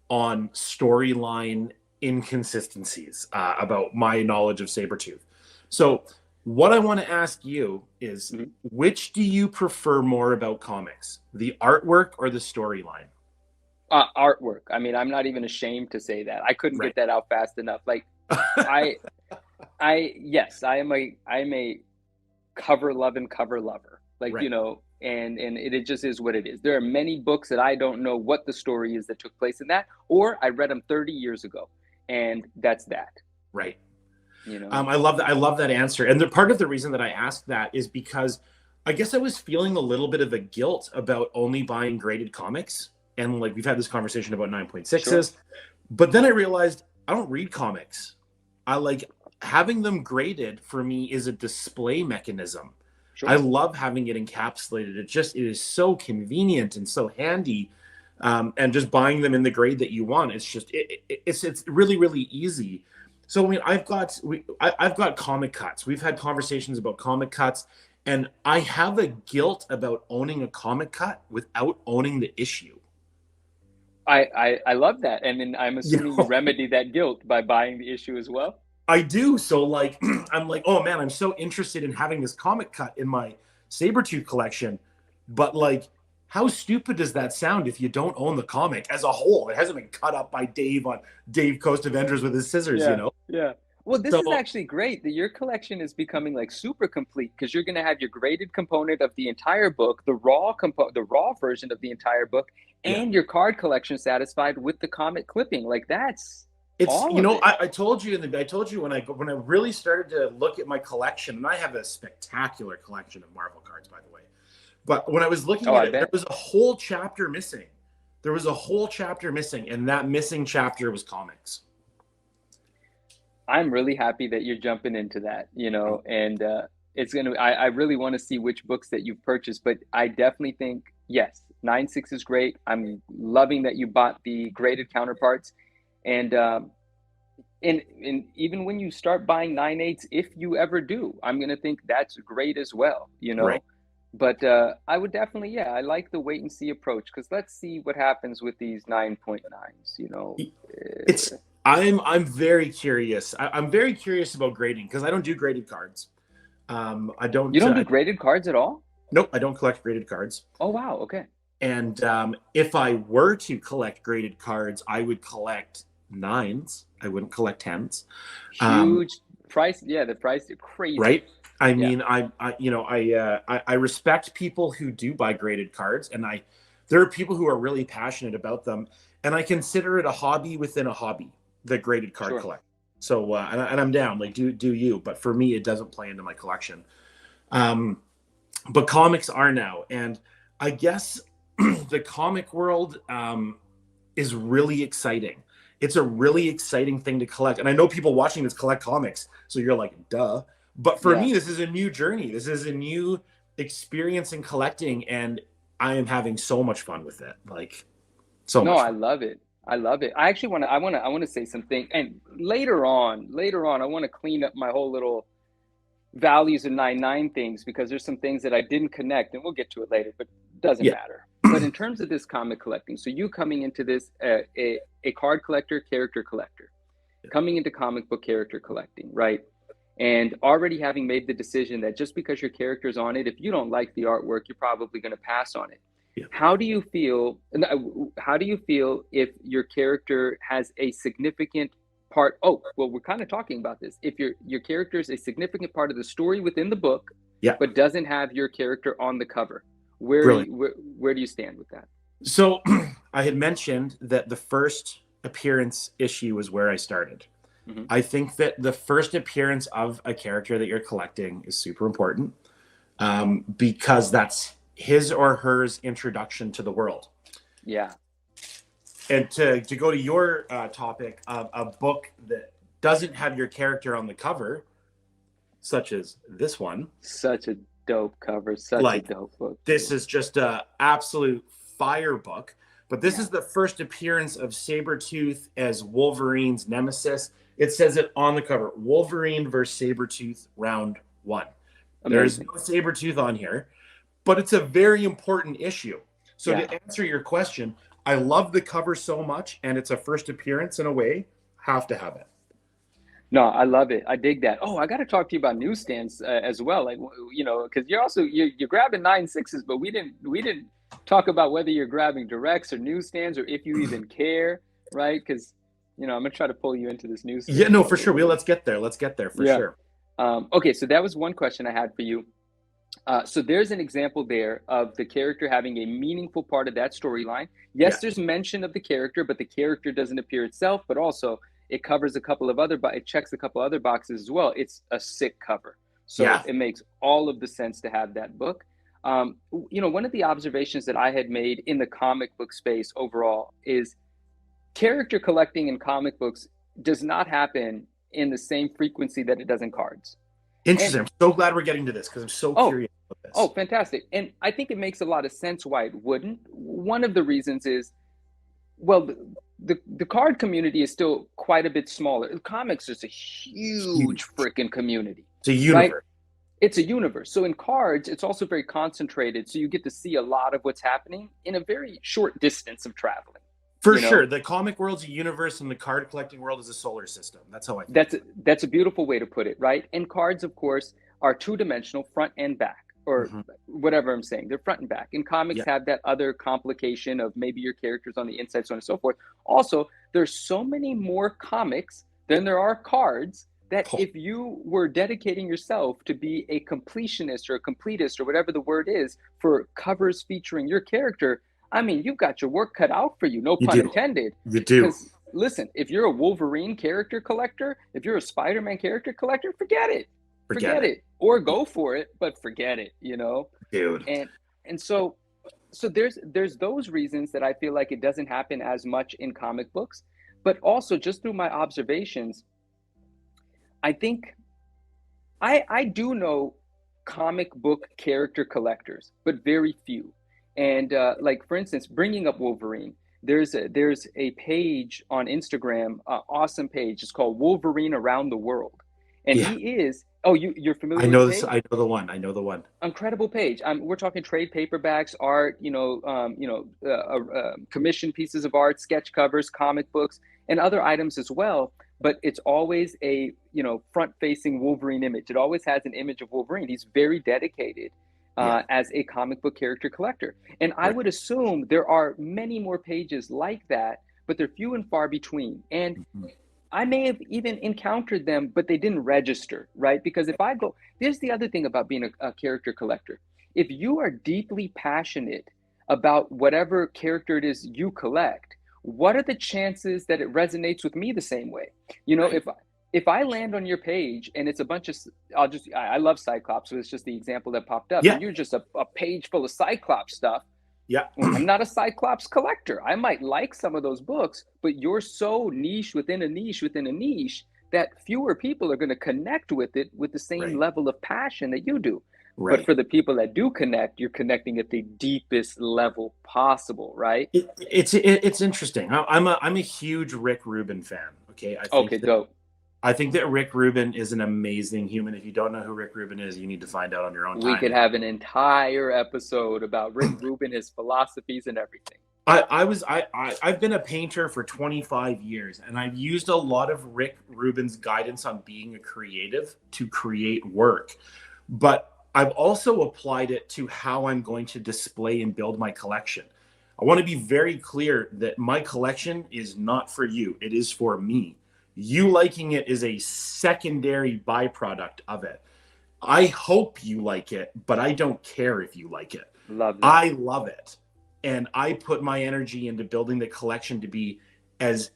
on storyline inconsistencies about my knowledge of Sabretooth. So, what I want to ask you is, Mhm. which do you prefer more about comics, the artwork or the storyline? Artwork. I mean, I'm not even ashamed to say that. I couldn't Right. get that out fast enough. Like, I, yes, I'm a cover loving cover lover. Like, Right. you know, and it just is what it is. There are many books that I don't know what the story is that took place in that, or I read them 30 years ago, and that's that. Right. You know. I love that. I love that answer. And the part of the reason that I asked that is because I guess I was feeling a little bit of a guilt about only buying graded comics. And like we've had this conversation about Sure. 9.6s, but then I realized I don't read comics. I like having them graded for me is a display mechanism. I Sure. love having it encapsulated. It is so convenient and so handy. And just buying them in the grade that you want, it's really really easy. So I mean, I've got comic cuts. We've had conversations about comic cuts, and I have a guilt about owning a comic cut without owning the issue. I love that, and then I'm You assuming you know, remedy that guilt by buying the issue as well. I do. So like, I'm like, oh man, I'm so interested in having this comic cut in my Sabretooth collection, but like how stupid does that sound if you don't own the comic as a whole? It hasn't been cut up by Dave on Dave Coast Avengers with his scissors, you Yeah, know? yeah. Well, this is So actually great that your collection is becoming like super complete because you're going to have your graded component of the entire book, the raw version of the entire book, yeah. and your card collection satisfied with the comic clipping. Like that's It's, all you of know, it. I told you I told you when I really started to look at my collection, and I have a spectacular collection of Marvel cards, by the way. But when I was Oh, looking at I it, there bet. was a whole chapter missing. There was a whole chapter missing, and that missing chapter was comics. I'm really happy that you're jumping into that, and I really want to see which books that you've purchased, but I definitely think, yes, 9.6 is great. I'm loving that you bought the graded counterparts. And and even when you start buying 9.8s, if you ever do, I'm gonna think that's great as well, Right. But I would definitely, yeah, I like the wait and see approach because let's see what happens with these 9.9s, It's I'm very curious. I'm very curious about grading because I don't do graded cards. I You don't. don't do graded cards at all? Nope, I don't collect graded cards. Oh wow, okay. And if I were to collect graded cards, I would collect nines. I wouldn't collect tens. Um, Huge price. Yeah, the price is crazy. right? I Yeah, mean, I respect people who do buy graded cards, and there are people who are really passionate about them, and I consider it a hobby within a hobby, the graded card sure. collect. So, and I'm down. Like, do you? But for me, it doesn't play into my collection. Um, but comics are now, and I guess the comic world is really exciting. It's a really exciting thing to collect, and I know people watching this collect comics, so you're like, duh. But for Yeah. me, this is a new journey. This is a new experience in collecting, and I am having so much fun with it. Like, so No, much I fun. love it. I love it. I actually I want to say something. And later on, I want to clean up my whole little values of 9.9 things because there's some things that I didn't connect, and we'll get to it later, but it doesn't Yeah, matter. But in terms of this comic collecting, so you coming into this a card collector, character collector, coming into comic book character collecting, right? And already having made the decision that just because your character's on it, if you don't like the artwork, you're probably going to pass on it. yeah. How do you feel? How do you feel if your character has a significant part? Oh, well, we're kind of talking about this. If your character is a significant part of the story within the book, Yeah, but doesn't have your character on the cover, where brilliant. you where do you stand with that? So I had mentioned that the first appearance issue was where I started. Hmm. I think that the first appearance of a character that you're collecting is super important because that's his or hers introduction to the world. Yeah, And to go to your topic of a book that doesn't have your character on the cover, such as this one, such a dope cover, such a like dope book, this dude. is just a absolute fire book. But this Yeah, is the first appearance of Sabretooth as Wolverine's nemesis. It says it on the cover, Wolverine versus Sabretooth round one. There's amazing. no Sabretooth on here, but it's a very important issue. So Yeah. to answer your question, I love the cover so much, and it's a first appearance in a way. Have to have it. No, I love it. I dig that. Oh, I got to talk to you about newsstands as well. Like, because you're grabbing 9.6s, but we didn't talk about whether you're grabbing directs or newsstands or if you even care, right? Because I'm gonna try to pull you into this Yeah, newsstand no, thing for a little sure. bit. Let's get there. Let's get there for Yeah. sure. Okay, so that was one question I had for you. So there's an example there of the character having a meaningful part of that storyline. Yeah, Yes, there's mention of the character, but the character doesn't appear itself, but also it covers a couple of other, it checks a couple other boxes as well. It's a sick cover. So yeah, it makes all of the sense to have that book. One of the observations that I had made in the comic book space overall is character collecting in comic books does not happen in the same frequency that it does in cards. And interesting. I'm so glad we're getting to this because I'm so oh, curious about Oh, this. fantastic. And I think it makes a lot of sense why it wouldn't. One of the reasons is, well, the card community is still quite a bit smaller. Comics is a It's huge. huge freaking community, It's a right? universe. It's a universe. So in cards, it's also very concentrated. So you get to see a lot of what's happening in a very short distance of traveling, For you know? sure. The comic world's a universe and the card collecting world is a solar system. That's how I think That's of it. that's a beautiful way to put it, right? And cards, of course, are two-dimensional front and back. or Hmm. whatever I'm saying. They're front and back. And comics Yeah. have that other complication of maybe your characters on the inside, so on and so forth. Also, there's so many more comics than there are cards that Oh, if you were dedicating yourself to be a completionist or a completist or whatever the word is for covers featuring your character, I mean, you've got your work cut out for you, no you pun do. intended. You do. Because listen, if you're a Wolverine character collector, if you're a Spider-Man character collector, forget it. Forget Forget it. it. Or go for it, but forget it, you know? Dude. And and so there's those reasons that I feel like it doesn't happen as much in comic books, but also just through my observations, I think I do know comic book character collectors, but very few. And like for instance, bringing up Wolverine, there's a page on Instagram, awesome page. It's called Wolverine Around the World, and Yeah. he is. Oh, you're I familiar with the know this. page? I know the one. I know the one. Incredible page. We're talking trade paperbacks, art, commission pieces of art, sketch covers, comic books, and other items as well. But it's always a front-facing Wolverine image. It always has an image of Wolverine. He's very dedicated Yeah. as a comic book character collector, and I Right. would assume there are many more pages like that, but they're few and far between. And Mhm. I may have even encountered them, but they didn't register, right? Because if I go, here's the other thing about being a character collector. If you are deeply passionate about whatever character it is you collect, what are the chances that it resonates with me the same way? You know, Right. if I land on your page and it's a bunch of, I love Cyclops, so it's just the example that popped up, Yeah. and you're just a page full of Cyclops stuff. Yeah. Well, I'm not a Cyclops collector. I might like some of those books, but you're so niche within a niche within a niche that fewer people are going to connect with it with the same Right. level of passion that you do. But Right. for the people that do connect, you're connecting at the deepest level possible, right? It's interesting. I'm a huge Rick Rubin fan. Okay. Okay, dope. I think that Rick Rubin is an amazing human. If you don't know who Rick Rubin is, you need to find out on your own We time. could have an entire episode about Rick Rubin, his philosophies, and everything. I've been a painter for 25 years, and I've used a lot of Rick Rubin's guidance on being a creative to create work. But I've also applied it to how I'm going to display and build my collection. I want to be very clear that my collection is not for you. It is for me. You liking it is a secondary byproduct of it. I hope you like it, but I don't care if you like it. Love that. I love it. And I put my energy into building the collection to be as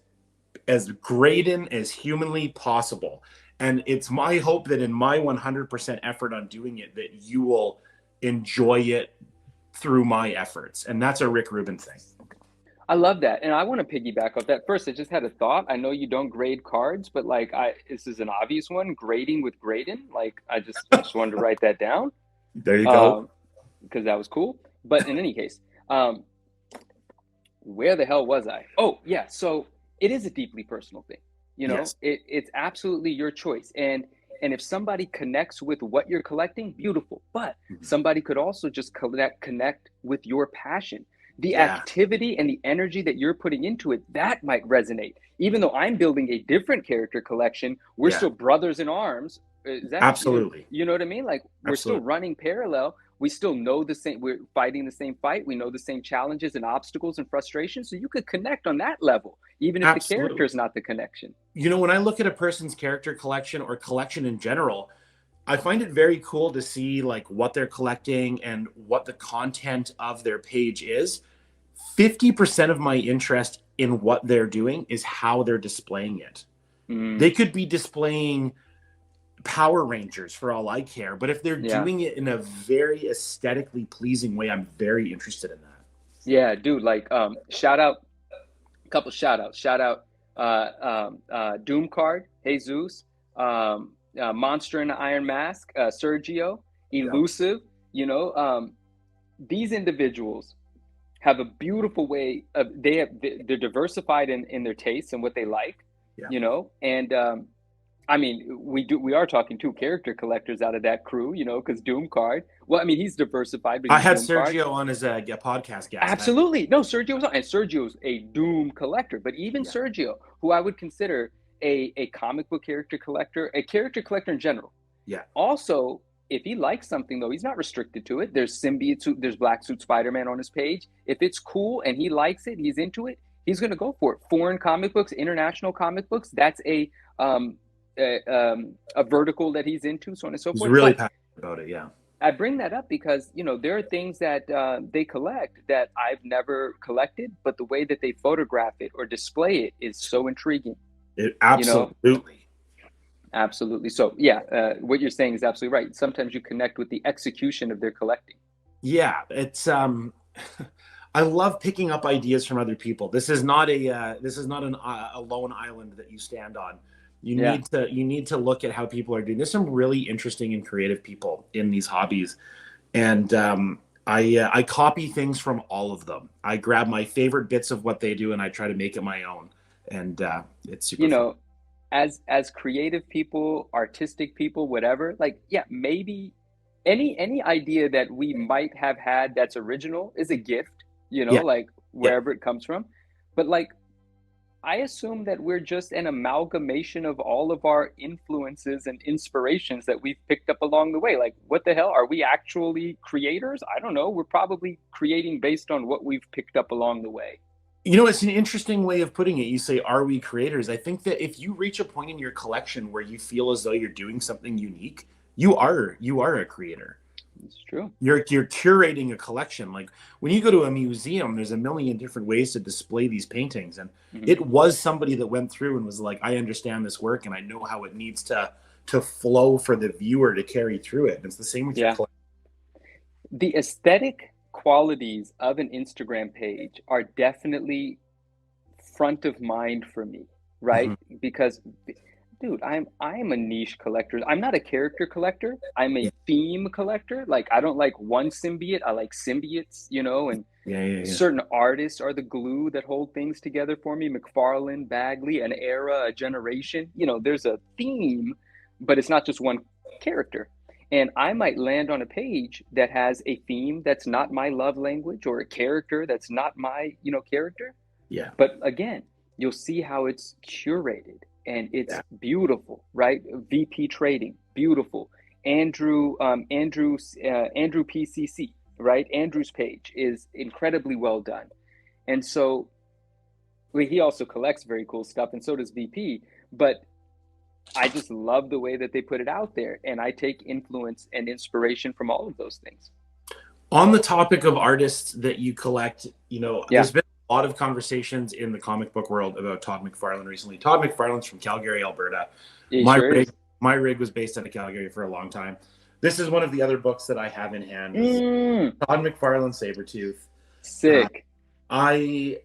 great in as humanly possible. And it's my hope that in my 100% effort on doing it, that you will enjoy it through my efforts. And that's a Rick Rubin thing. I love that. And I want to piggyback off that. First, I just had a thought. I know you don't grade cards, but like this is an obvious one, grading with Graydon. Like I just wanted to write that down. There you go. Because that was cool. But in any case, where the hell was I? Oh, yeah. So it is a deeply personal thing. You know, Yes. it's absolutely your choice. And if somebody connects with what you're collecting, beautiful. But Mhm. somebody could also just connect with your passion. The Yeah. activity and the energy that you're putting into it, that might resonate. Even though I'm building a different character collection, we're Yeah. still brothers in arms. Is that Absolutely. you know what I mean? Like we're still Absolutely. running parallel. We still know the same, we're fighting the same fight. We know the same challenges and obstacles and frustrations. So you could connect on that level, even if the character Absolutely. is not the connection. When I look at a person's character collection or collection in general, I find it very cool to see like what they're collecting and what the content of their page is. 50% of my interest in what they're doing is how they're displaying it. Mm, They could be displaying Power Rangers for all I care, but if they're yeah. doing it in a very aesthetically pleasing way, I'm very interested in that. Yeah, dude, like shout out a couple shout outs. Shout out Doom Card, Jesus, Monster in the Iron Mask, Sergio, Yeah. Elusive, you know, these individuals have a beautiful way of they're diversified in their tastes and what they like, Yeah. you know, and I mean, we are talking two character collectors out of that crew, you know, because Doom Card. Well, I mean, he's diversified, but I he's had Doom Card. Sergio on as a podcast guest. Absolutely, no, Sergio's on, and Sergio's a Doom collector. But even Yeah. Sergio, who I would consider a comic book character collector, a character collector in general, Yeah. also if he likes something though, he's not restricted to it. There's symbiote suit, there's black suit Spider-Man on his page. If it's cool and he likes it, he's into it, he's gonna go for it. Foreign comic books, international comic books, that's um a vertical that he's into, so on and so He's forth. really But passionate about it. Yeah. I bring that up because there are things that they collect that I've never collected, but the way that they photograph it or display it is so intriguing. It You know, absolutely. absolutely. So yeah, what you're saying is absolutely right. Sometimes you connect with the execution of their collecting. Yeah, it's I love picking up ideas from other people. This is not a lone island that you stand on. Yeah. You need to look at how people are doing. There's some really interesting and creative people in these hobbies, and I copy things from all of them. I grab my favorite bits of what they do and I try to make it my own, and it's super You fun. know, as creative people, artistic people, whatever, like yeah, maybe any idea that we might have had that's original is a gift, Yeah, like yeah. wherever it comes from. But like I assume that we're just an amalgamation of all of our influences and inspirations that we've picked up along the way. Like, what the hell? Are we actually creators? I don't know. We're probably creating based on what we've picked up along the way. It's an interesting way of putting it. You say, "Are we creators?" I think that if you reach a point in your collection where you feel as though you're doing something unique, you are a creator. It's true. You're curating a collection. Like when you go to a museum, there's a million different ways to display these paintings, and Mhm. it was somebody that went through and was like, "I understand this work, and I know how it needs to flow for the viewer to carry through it." And it's the same with your Yeah. collection. The aesthetic qualities of an Instagram page are definitely front of mind for me, right? Mhm. Because dude, I'm a niche collector. I'm not a character collector. I'm Yeah, a theme collector. Like I don't like one symbiote. I like symbiotes, and yeah, yeah, yeah. certain artists are the glue that hold things together for me. McFarlane, Bagley, an era, a generation. There's a theme, but it's not just one character. And I might land on a page that has a theme that's not my love language or a character that's not my, character. Yeah, But again, you'll see how it's curated and it's yeah. beautiful, right? VP trading, beautiful. Andrew PCC, right? Andrew's page is incredibly well done. And so well, he also collects very cool stuff, and so does VP. But I just love the way that they put it out there, and I take influence and inspiration from all of those things. On the topic of artists that you collect, Yeah, there's been a lot of conversations in the comic book world about Todd McFarlane recently. Todd McFarlane's from Calgary, Alberta. he My sure rig, is. my rig was based out of Calgary for a long time. This is one of the other books that I have in hand. This is Mm, Todd McFarlane Sabretooth. Uh, sick. I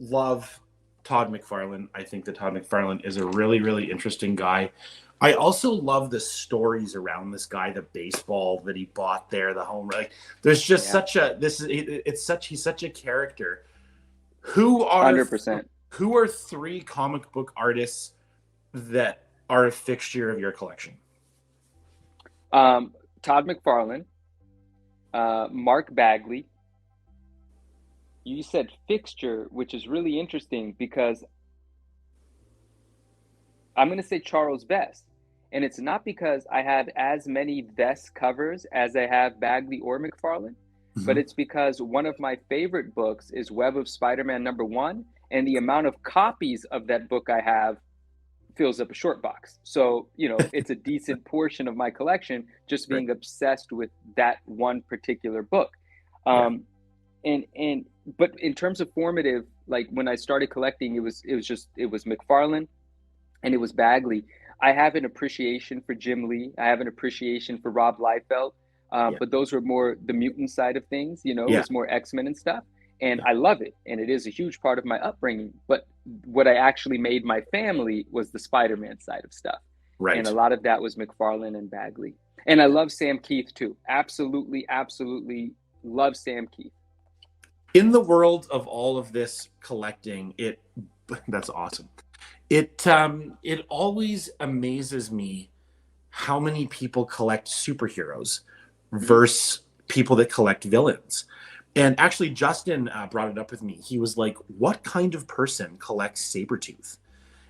love Todd McFarlane. I think that Todd McFarlane is a really, really interesting guy. I also love the stories around this guy, the baseball that he bought there, the home. Like, there's just Yeah, such a this is it's such he's such a character. Who are 100%. who are three comic book artists that are a fixture of your collection? Todd McFarlane, Mark Bagley. You said fixture, which is really interesting because I'm going to say Charles Vess. And it's not because I have as many Vess covers as I have Bagley or McFarlane, but Mhm. it's because one of my favorite books is Web of Spider-Man #1, and the amount of copies of that book I have fills up a short box. So, it's a decent portion of my collection just Right. being obsessed with that one particular book. Yeah. Um, and but in terms of formative, like when I started collecting, it was McFarlane and it was Bagley. I have an appreciation for Jim Lee. I have an appreciation for Rob Liefeld. Yeah. But those were more the mutant side of things, it Yeah. was more X-Men and stuff. And Yeah. I love it. And it is a huge part of my upbringing. But what I actually made my family was the Spider-Man side of stuff. And a Right. lot of that was McFarlane and Bagley. And I love Sam Keith too. Absolutely, absolutely love Sam Keith. In the world of all of this collecting, that's awesome. It always amazes me how many people collect superheroes Mhm. versus people that collect villains. And actually, Justin brought it up with me. He was like, "What kind of person collects Sabretooth?"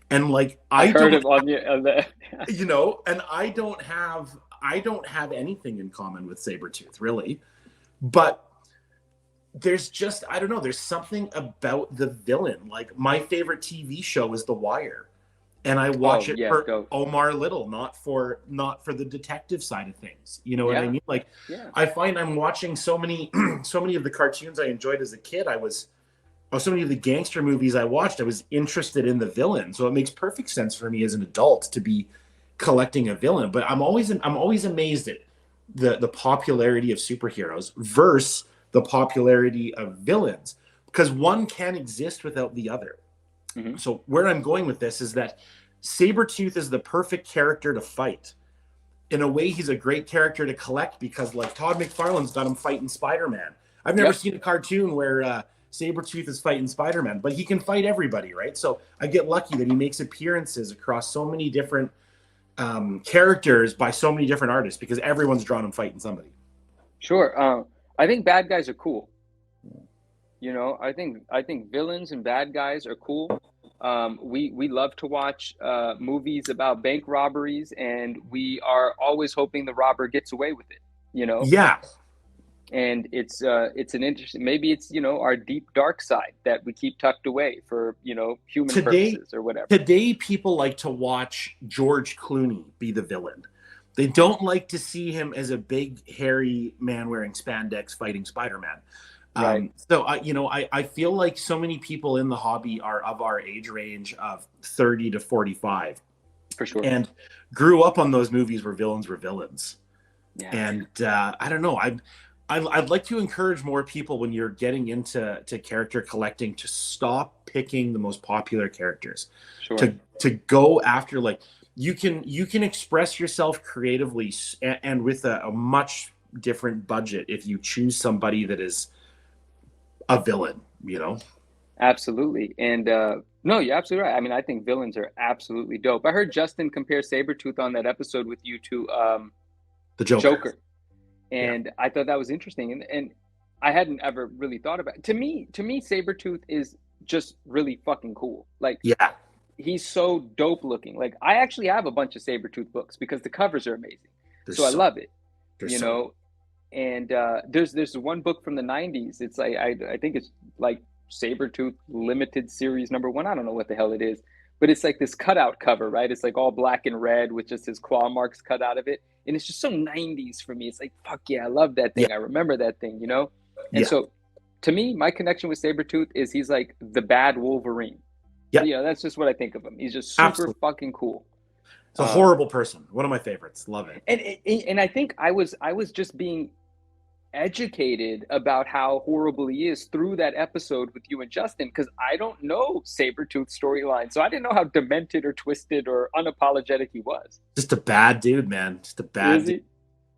And like, I I heard don't, of on the and I don't have. I don't have anything in common with Sabretooth, really. But there's just, I don't know, there's something about the villain. Like, my favorite TV show is The Wire, and I watch Oh it yeah, for go. Omar Little, not for the detective side of things. You know what I Yeah, mean? Like, yeah. I find I'm watching so many so many of the cartoons I enjoyed as a kid. So many of the gangster movies I watched, I was interested in the villain. So it makes perfect sense for me as an adult to be collecting a villain. But I'm always amazed at the popularity of superheroes versus the popularity of villains, because one can exist without the other. Hmm. So where I'm going with this is that Sabretooth is the perfect character to fight. In a way, he's a great character to collect because, like, Todd McFarlane's got him fighting Spider-Man. I've never Yep. seen a cartoon where Sabretooth is fighting Spider-Man, but he can fight everybody, right? So I get lucky that he makes appearances across so many different characters by so many different artists, because everyone's drawn him fighting somebody. Sure. I think bad guys are cool. You know, I think villains and bad guys are cool. We love to watch movies about bank robberies, and we are always hoping the robber gets away with it. You know, Yeah. and it's an interesting. Maybe it's our deep dark side that we keep tucked away for human Today, purposes or whatever. today people like to watch George Clooney be the villain. They don't like to see him as a big, hairy man wearing spandex fighting Spider-Man. Right. I feel like so many people in the hobby are of our age range of 30 to 45 For sure. and grew up on those movies where villains were villains. Yeah. And I don't know. I'd like to encourage more people, when you're getting into character collecting, to stop picking the most popular characters. Sure. To go after, like, you can express yourself creatively and with a much different budget if you choose somebody that is a villain. You know, Absolutely. And no, you're absolutely right. I mean, I think villains are absolutely dope. I heard Justin compare Sabretooth on that episode with you to the Joker. Joker. Yeah, And I thought that was interesting. And I hadn't ever really thought about it. To me, Sabretooth is just really fucking cool. Like, yeah. he's so dope looking. Like, I actually have a bunch of Sabretooth books because the covers are amazing. There's So I so love it, there's you so know. And there's one book from the 90s. It's like I think it's like Sabretooth Limited Series #1. I don't know what the hell it is, but it's like this cutout cover, right? It's like all black and red with just his claw marks cut out of it. And it's just so 90s for me. It's like, fuck yeah, I love that yeah, thing. I remember that thing, you know? And yeah, so to me, my connection with Sabretooth is he's like the bad Wolverine. yeah. That's just what I think of him. He's just super Absolutely, fucking cool. it's a Um, horrible person. One of my favorites. Love it. and I think I was just being educated about how horrible he is through that episode with you and Justin, because I don't know Sabretooth storyline. So I didn't know how demented or twisted or unapologetic he was. Just a bad dude, man. Just a Is bad dude. he?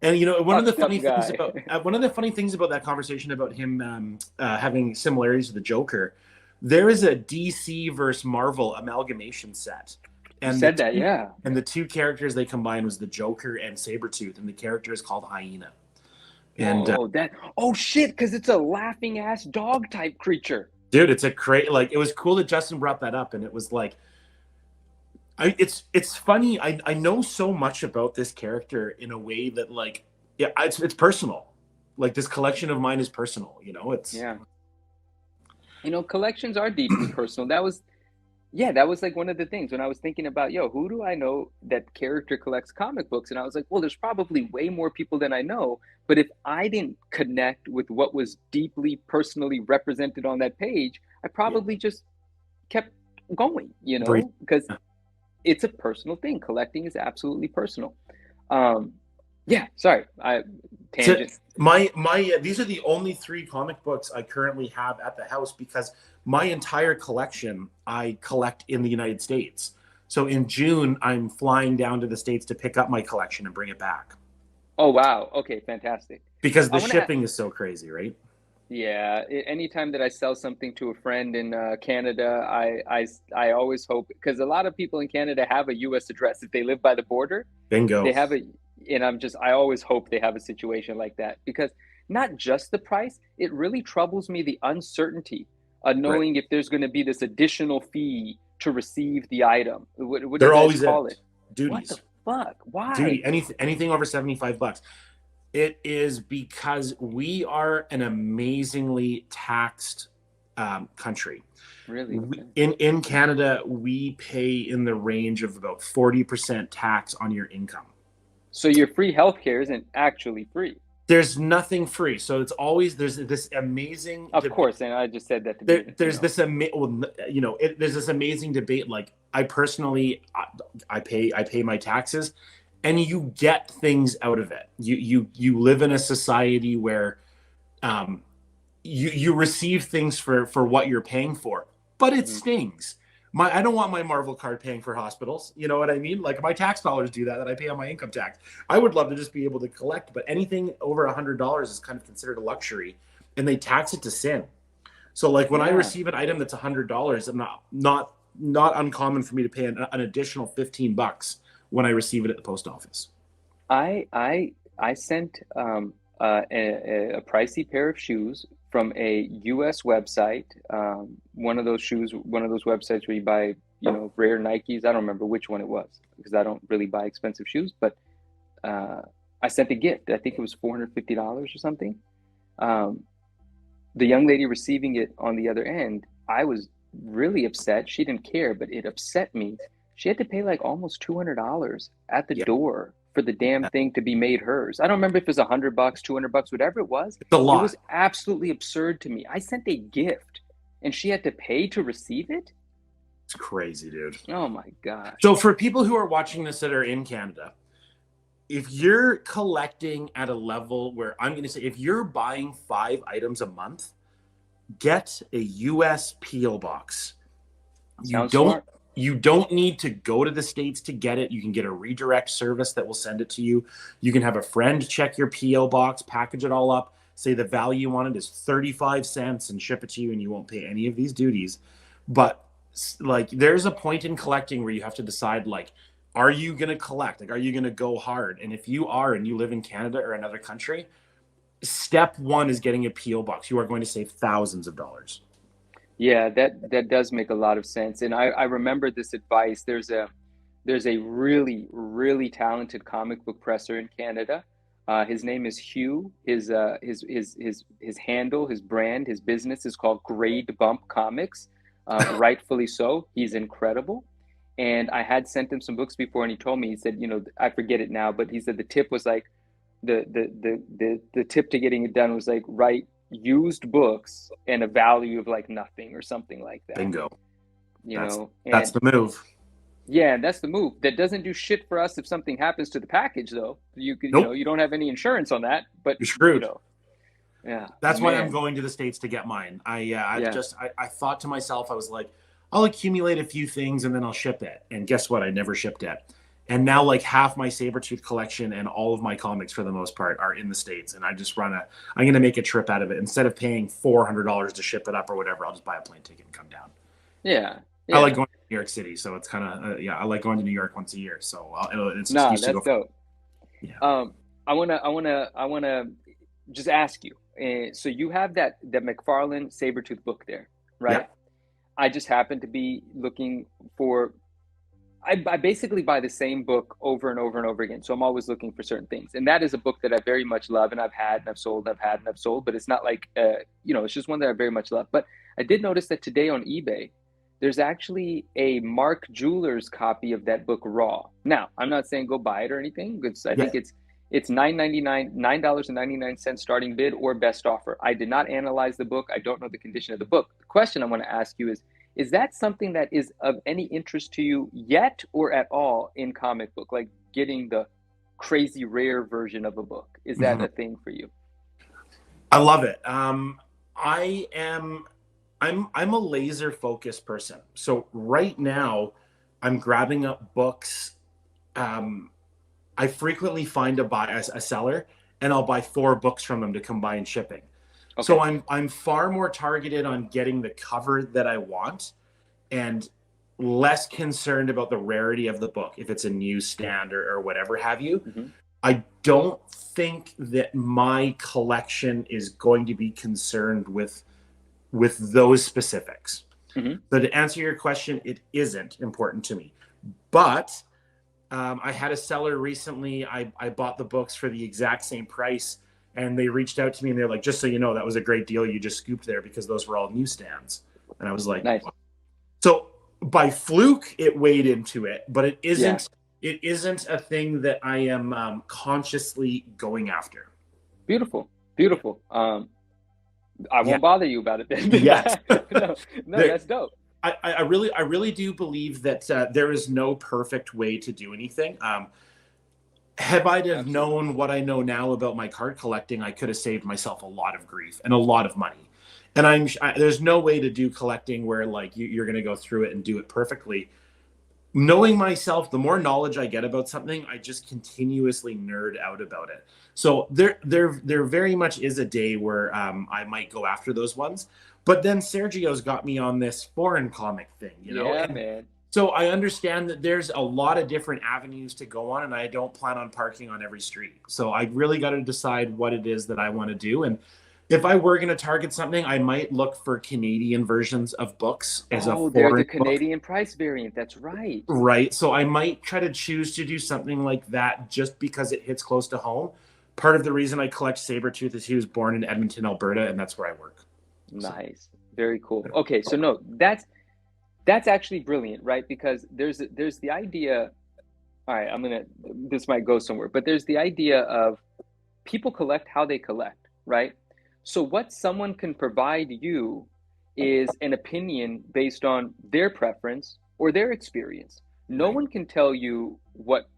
And Fucked up guy. one of the funny things about that conversation about him having similarities to the Joker, there is a DC versus Marvel amalgamation set, You and said that, yeah. the two characters they combined was the Joker and Sabretooth, and the character is called Hyena. And Whoa, oh shit, because it's a laughing ass dog type creature. dude, it's a great, like, it was cool that Justin brought that up, and it was like, it's funny. I know so much about this character in a way that, like, yeah, it's personal. Like, this collection of mine is personal. It's Yeah. Collections are deeply personal. That was like one of the things when I was thinking about, who do I know that character collects comic books? And I was like, well, there's probably way more people than I know. But if I didn't connect with what was deeply personally represented on that page, I yeah, probably just kept going, breathe. because it's a personal thing. Collecting is absolutely personal. Um, yeah, sorry, I So tangent. my these are the only three comic books I currently have at the house, because my entire collection I collect in the United States. So in June, I'm flying down to the States to pick up my collection and bring it back, Oh wow, okay, fantastic. because I the want to. shipping is so crazy, right? Yeah, anytime that I sell something to a friend in Canada, I always hope, because a lot of people in Canada have a U.S. address. If they live by the border, they Bingo. have a, and I always hope they have a situation like that, because not just the price, it really troubles me, the uncertainty of Right. knowing if there's going to be this additional fee to receive the item. What do you There guys always call is. it? What the Duties. fuck? Dude, Why? anything over 75 bucks. It is because we are an amazingly taxed country. Really? Okay. In Canada, we pay in the range of about 40% tax on your income. So your free healthcare isn't actually free. There's nothing free. So it's always, there's this amazing Of debate. course, and I just said that to be, There's this, there's this amazing debate. Like I personally, I pay my taxes and you get things out of it. You live in a society where um, you receive things for what you're paying for, but it Mhm. stings. I don't want my Marvel card paying for hospitals. You know what I mean? Like my tax dollars do that I pay on my income tax. I would love to just be able to collect, but anything over $100 is kind of considered a luxury, and they tax it to sin. So like when I Yeah. receive an item that's $100, I'm not uncommon for me to pay an additional 15 bucks when I receive it at the post office. I sent a pricey pair of shoes from a US website. One of those shoes, one of those websites where you buy, rare Nikes. I don't remember which one it was because I don't really buy expensive shoes, but uh, I sent a gift. I think it was $450 or something. Um, the young lady receiving it on the other end, I was really upset. She didn't care, but it upset me. She had to pay like almost $200 at the Yeah, door for the damn thing to be made hers. I don't remember if it was $100, $200, whatever it was. it's a It was lot. absolutely absurd to me. I sent a gift and she had to pay to receive it. It's crazy, dude. Oh my gosh. So for people who are watching this that are in Canada, if you're collecting at a level where I'm going to say if you're buying 5 items a month, get a US PO box. You Sounds don't smart. you don't need to go to the States to get it. You can get a redirect service that will send it to you. You can have a friend check your PO box, package it all up, say the value on it is 35 cents and ship it to you and you won't pay any of these duties. But like there's a point in collecting where you have to decide like are you going to collect? Like are you going to go hard? And if you are and you live in Canada or another country, step 1 is getting a PO box. You are going to save thousands of dollars. Yeah, that does make a lot of sense. And I remember this advice. There's a really, really talented comic book presser in Canada. His name is Hugh. His handle, his brand, his business is called Grade Bump Comics. Rightfully so. He's incredible. And I had sent him some books before, and he told me, he said, I forget it now, but he said the tip was like the tip to getting it done was like write used books and a value of like nothing or something like that. Bingo. That's that's And the move. yeah, that's the move. That doesn't do shit for us if something happens to the package, though. You could, Nope, you don't have any insurance on that, but you're screwed. yeah, That's why I'm man, going to the States to get mine. yeah, I thought to myself, I was like, I'll accumulate a few things and then I'll ship it. And guess what? I never shipped it. And now like half my Sabretooth collection and all of my comics for the most part are in the States. And I'm going to make a trip out of it. Instead of paying $400 to ship it up or whatever, I'll just buy a plane ticket and come down. yeah, I like yeah. going to New York City. So it's kind of, yeah, I like going to New York once a year. So it's an Nah, excuse to that's go. dope. Yeah. I wanna just ask you. So you have that McFarlane Sabretooth book there, Yeah. right? I just happen to be looking for. I basically buy the same book over and over and over again. So I'm always looking for certain things. And that is a book that I very much love and I've had and I've sold, I've had and I've sold, but it's not like, it's just one that I very much love. But I did notice that today on eBay, there's actually a Mark Jewelers copy of that book raw. Now, I'm not saying go buy it or anything. I Yeah. think it's $9.99 starting bid or best offer. I did not analyze the book. I don't know the condition of the book. The question I want to ask you is that something that is of any interest to you yet or at all in comic book, like getting the crazy rare version of a book? Is that Mhm. a thing for you? I love it. I am I'm a laser focused person. So right now I'm grabbing up books. Um, I frequently find a seller and I'll buy 4 books from them to combine shipping. So Okay. I'm far more targeted on getting the cover that I want and less concerned about the rarity of the book if it's a newsstand or whatever have you. Mm-hmm. I don't think that my collection is going to be concerned with those specifics. Mm-hmm. So to answer your question, it isn't important to me. But I had a seller recently. I bought the books for the exact same price, and they reached out to me and they're like, "Just so you know, that was a great deal you just scooped there because those were all newsstands." And I was like, Nice. "What?" So by fluke, it weighed into it, but it Yeah. isn't. It isn't a thing that I am consciously going after. Beautiful. Yeah, Beautiful. I yeah, won't bother you about it then. yes. No, no, there, that's dope. I really do believe that there is no perfect way to do anything. Had I have Absolutely. known what I know now about my card collecting, I could have saved myself a lot of grief and a lot of money. And there's no way to do collecting where like you're going to go through it and do it perfectly. Knowing myself, the more knowledge I get about something, I just continuously nerd out about it. So there very much is a day where I might go after those ones. But then Sergio's got me on this foreign comic thing, Yeah, and man. so I understand that there's a lot of different avenues to go on, and I don't plan on parking on every street. So I really got to decide what it is that I want to do. And if I were going to target something, I might look for Canadian versions of books as a Oh, they're the foreign book. Canadian price variant. That's right. Right. So I might try to choose to do something like that just because it hits close to home. Part of the reason I collect Sabretooth is he was born in Edmonton, Alberta, and that's where I work. So, Nice. Very cool. Okay, so no, that's actually brilliant, right? Because there's the idea, all right, this might go somewhere, but there's the idea of people collect how they collect, right? So what someone can provide you is an opinion based on their preference or their experience. No right. one can tell you what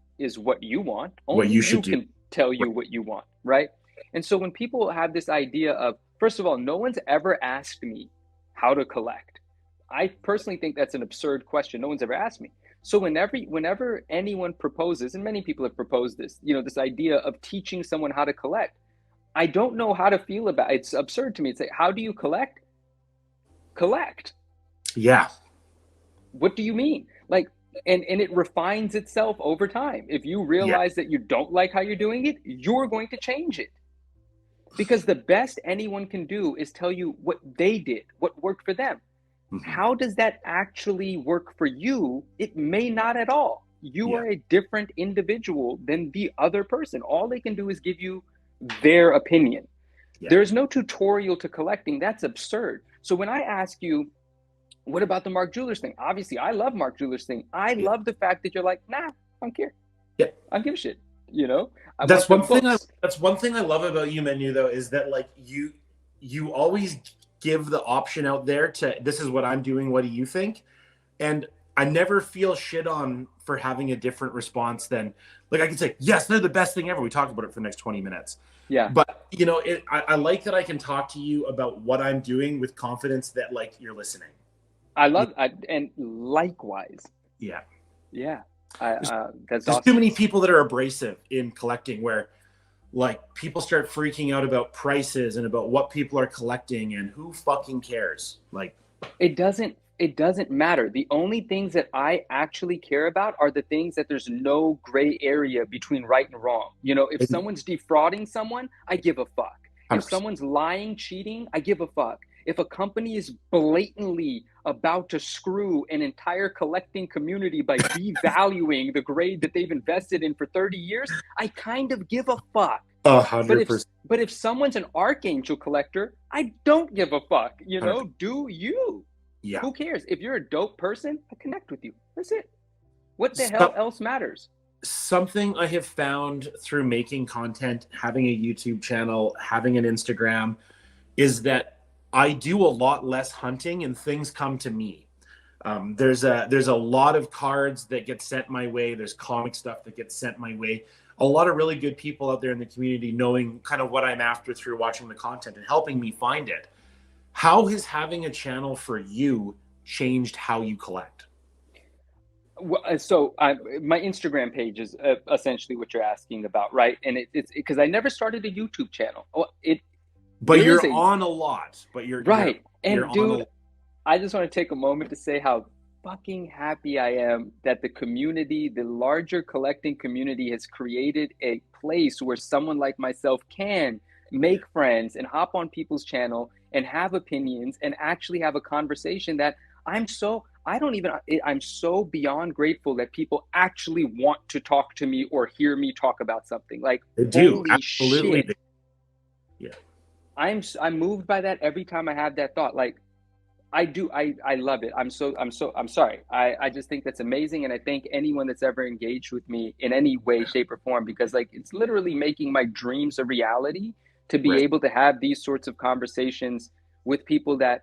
you want. What Only you should you do. can tell Right. you what you want, right? And so when people have this idea of, first of all, no one's ever asked me how to collect. I personally think that's an absurd question. No one's ever asked me. So whenever anyone proposes, and many people have proposed this, this idea of teaching someone how to collect, I don't know how to feel about it. It's absurd to me. It's like, how do you collect? Collect. Yeah. What do you mean? Like, and it refines itself over time. If you Yeah. realize that you don't like how you're doing it, you're going to change it. Because the best anyone can do is tell you what they did, what worked for them. Hmm. How does that actually work for you? It may not at all. You Yeah. are a different individual than the other person. All they can do is give you their opinion. Yeah. There's no tutorial to collecting. That's absurd. So when I ask you, what about the Mark Jewelers thing? Obviously, I love Mark Jewelers thing. I Yeah. love the fact that you're like, nah, I don't care. Yeah. I don't give a shit. You know, I That's want one them thing I books. that's one thing I love about you, Menu, though, is that like you always give the option out there to this is what I'm doing, what do you think? And I never feel shit on for having a different response than like I can say, yes, they're the best thing ever. We talked about it for the next 20 minutes. Yeah, But I like that I can talk to you about what I'm doing with confidence that like you're listening. and likewise. Yeah. Yeah, There's, that's there's too awesome. many people that are abrasive in collecting where like people start freaking out about prices and about what people are collecting and who fucking cares. Like, It doesn't matter. The only things that I actually care about are the things that there's no gray area between right and wrong. If someone's defrauding someone, I give a fuck. If 100%. someone's lying, cheating, I give a fuck. If a company is blatantly about to screw an entire collecting community by devaluing the grade that they've invested in for 30 years, I kind of give a fuck. a But hundred if percent. but if someone's an archangel collector, I don't give a fuck. 100%. Do you? Yeah. Who cares? If you're a dope person, I connect with you. That's it. What the hell So, else matters? something I have found through making content, having a YouTube channel, having an Instagram, is that I do a lot less hunting and things come to me. There's a lot of cards that get sent my way. There's comic stuff that gets sent my way. A lot of really good people out there in the community knowing kind of what I'm after through watching the content and helping me find it. How has having a channel for you changed how you collect? So my Instagram page is essentially what you're asking about, right? And it's because I never started a YouTube channel. But There is you're a on a lot. But right. you're And on dude, a I just want to take a moment to say how fucking happy I am that the community, the larger collecting community, has created a place where someone like myself can yeah. make friends and hop on people's channel and have opinions and actually have a conversation that I don't even, I'm so beyond grateful that people actually want to talk to me or hear me talk about something. Like, They do. holy Absolutely. shit. Yeah. I'm moved by that every time I have that thought. Like, I love it. I'm sorry. I just think that's amazing. And I thank anyone that's ever engaged with me in any way, shape, or form, because like it's literally making my dreams a reality to be Right. able to have these sorts of conversations with people that,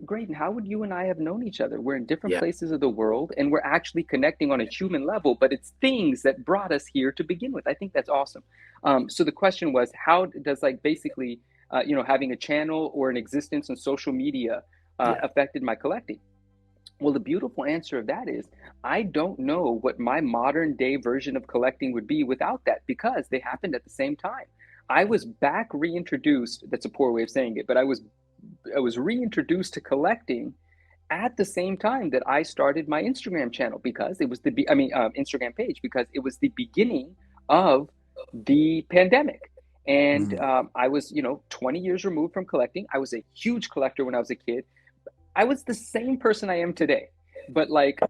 great, and how would you and I have known each other? We're in different Yeah. places of the world and we're actually connecting on a human level, but it's things that brought us here to begin with. I think that's awesome. So the question was, how does like basically, having a channel or an existence on social media Yeah. affected my collecting? Well, the beautiful answer of that is I don't know what my modern day version of collecting would be without that because they happened at the same time. I was back reintroduced, that's a poor way of saying it, but I was reintroduced to collecting at the same time that I started my Instagram channel because it was Instagram page because it was the beginning of the pandemic. And Mm. I was, 20 years removed from collecting. I was a huge collector when I was a kid. I was the same person I am today, but like,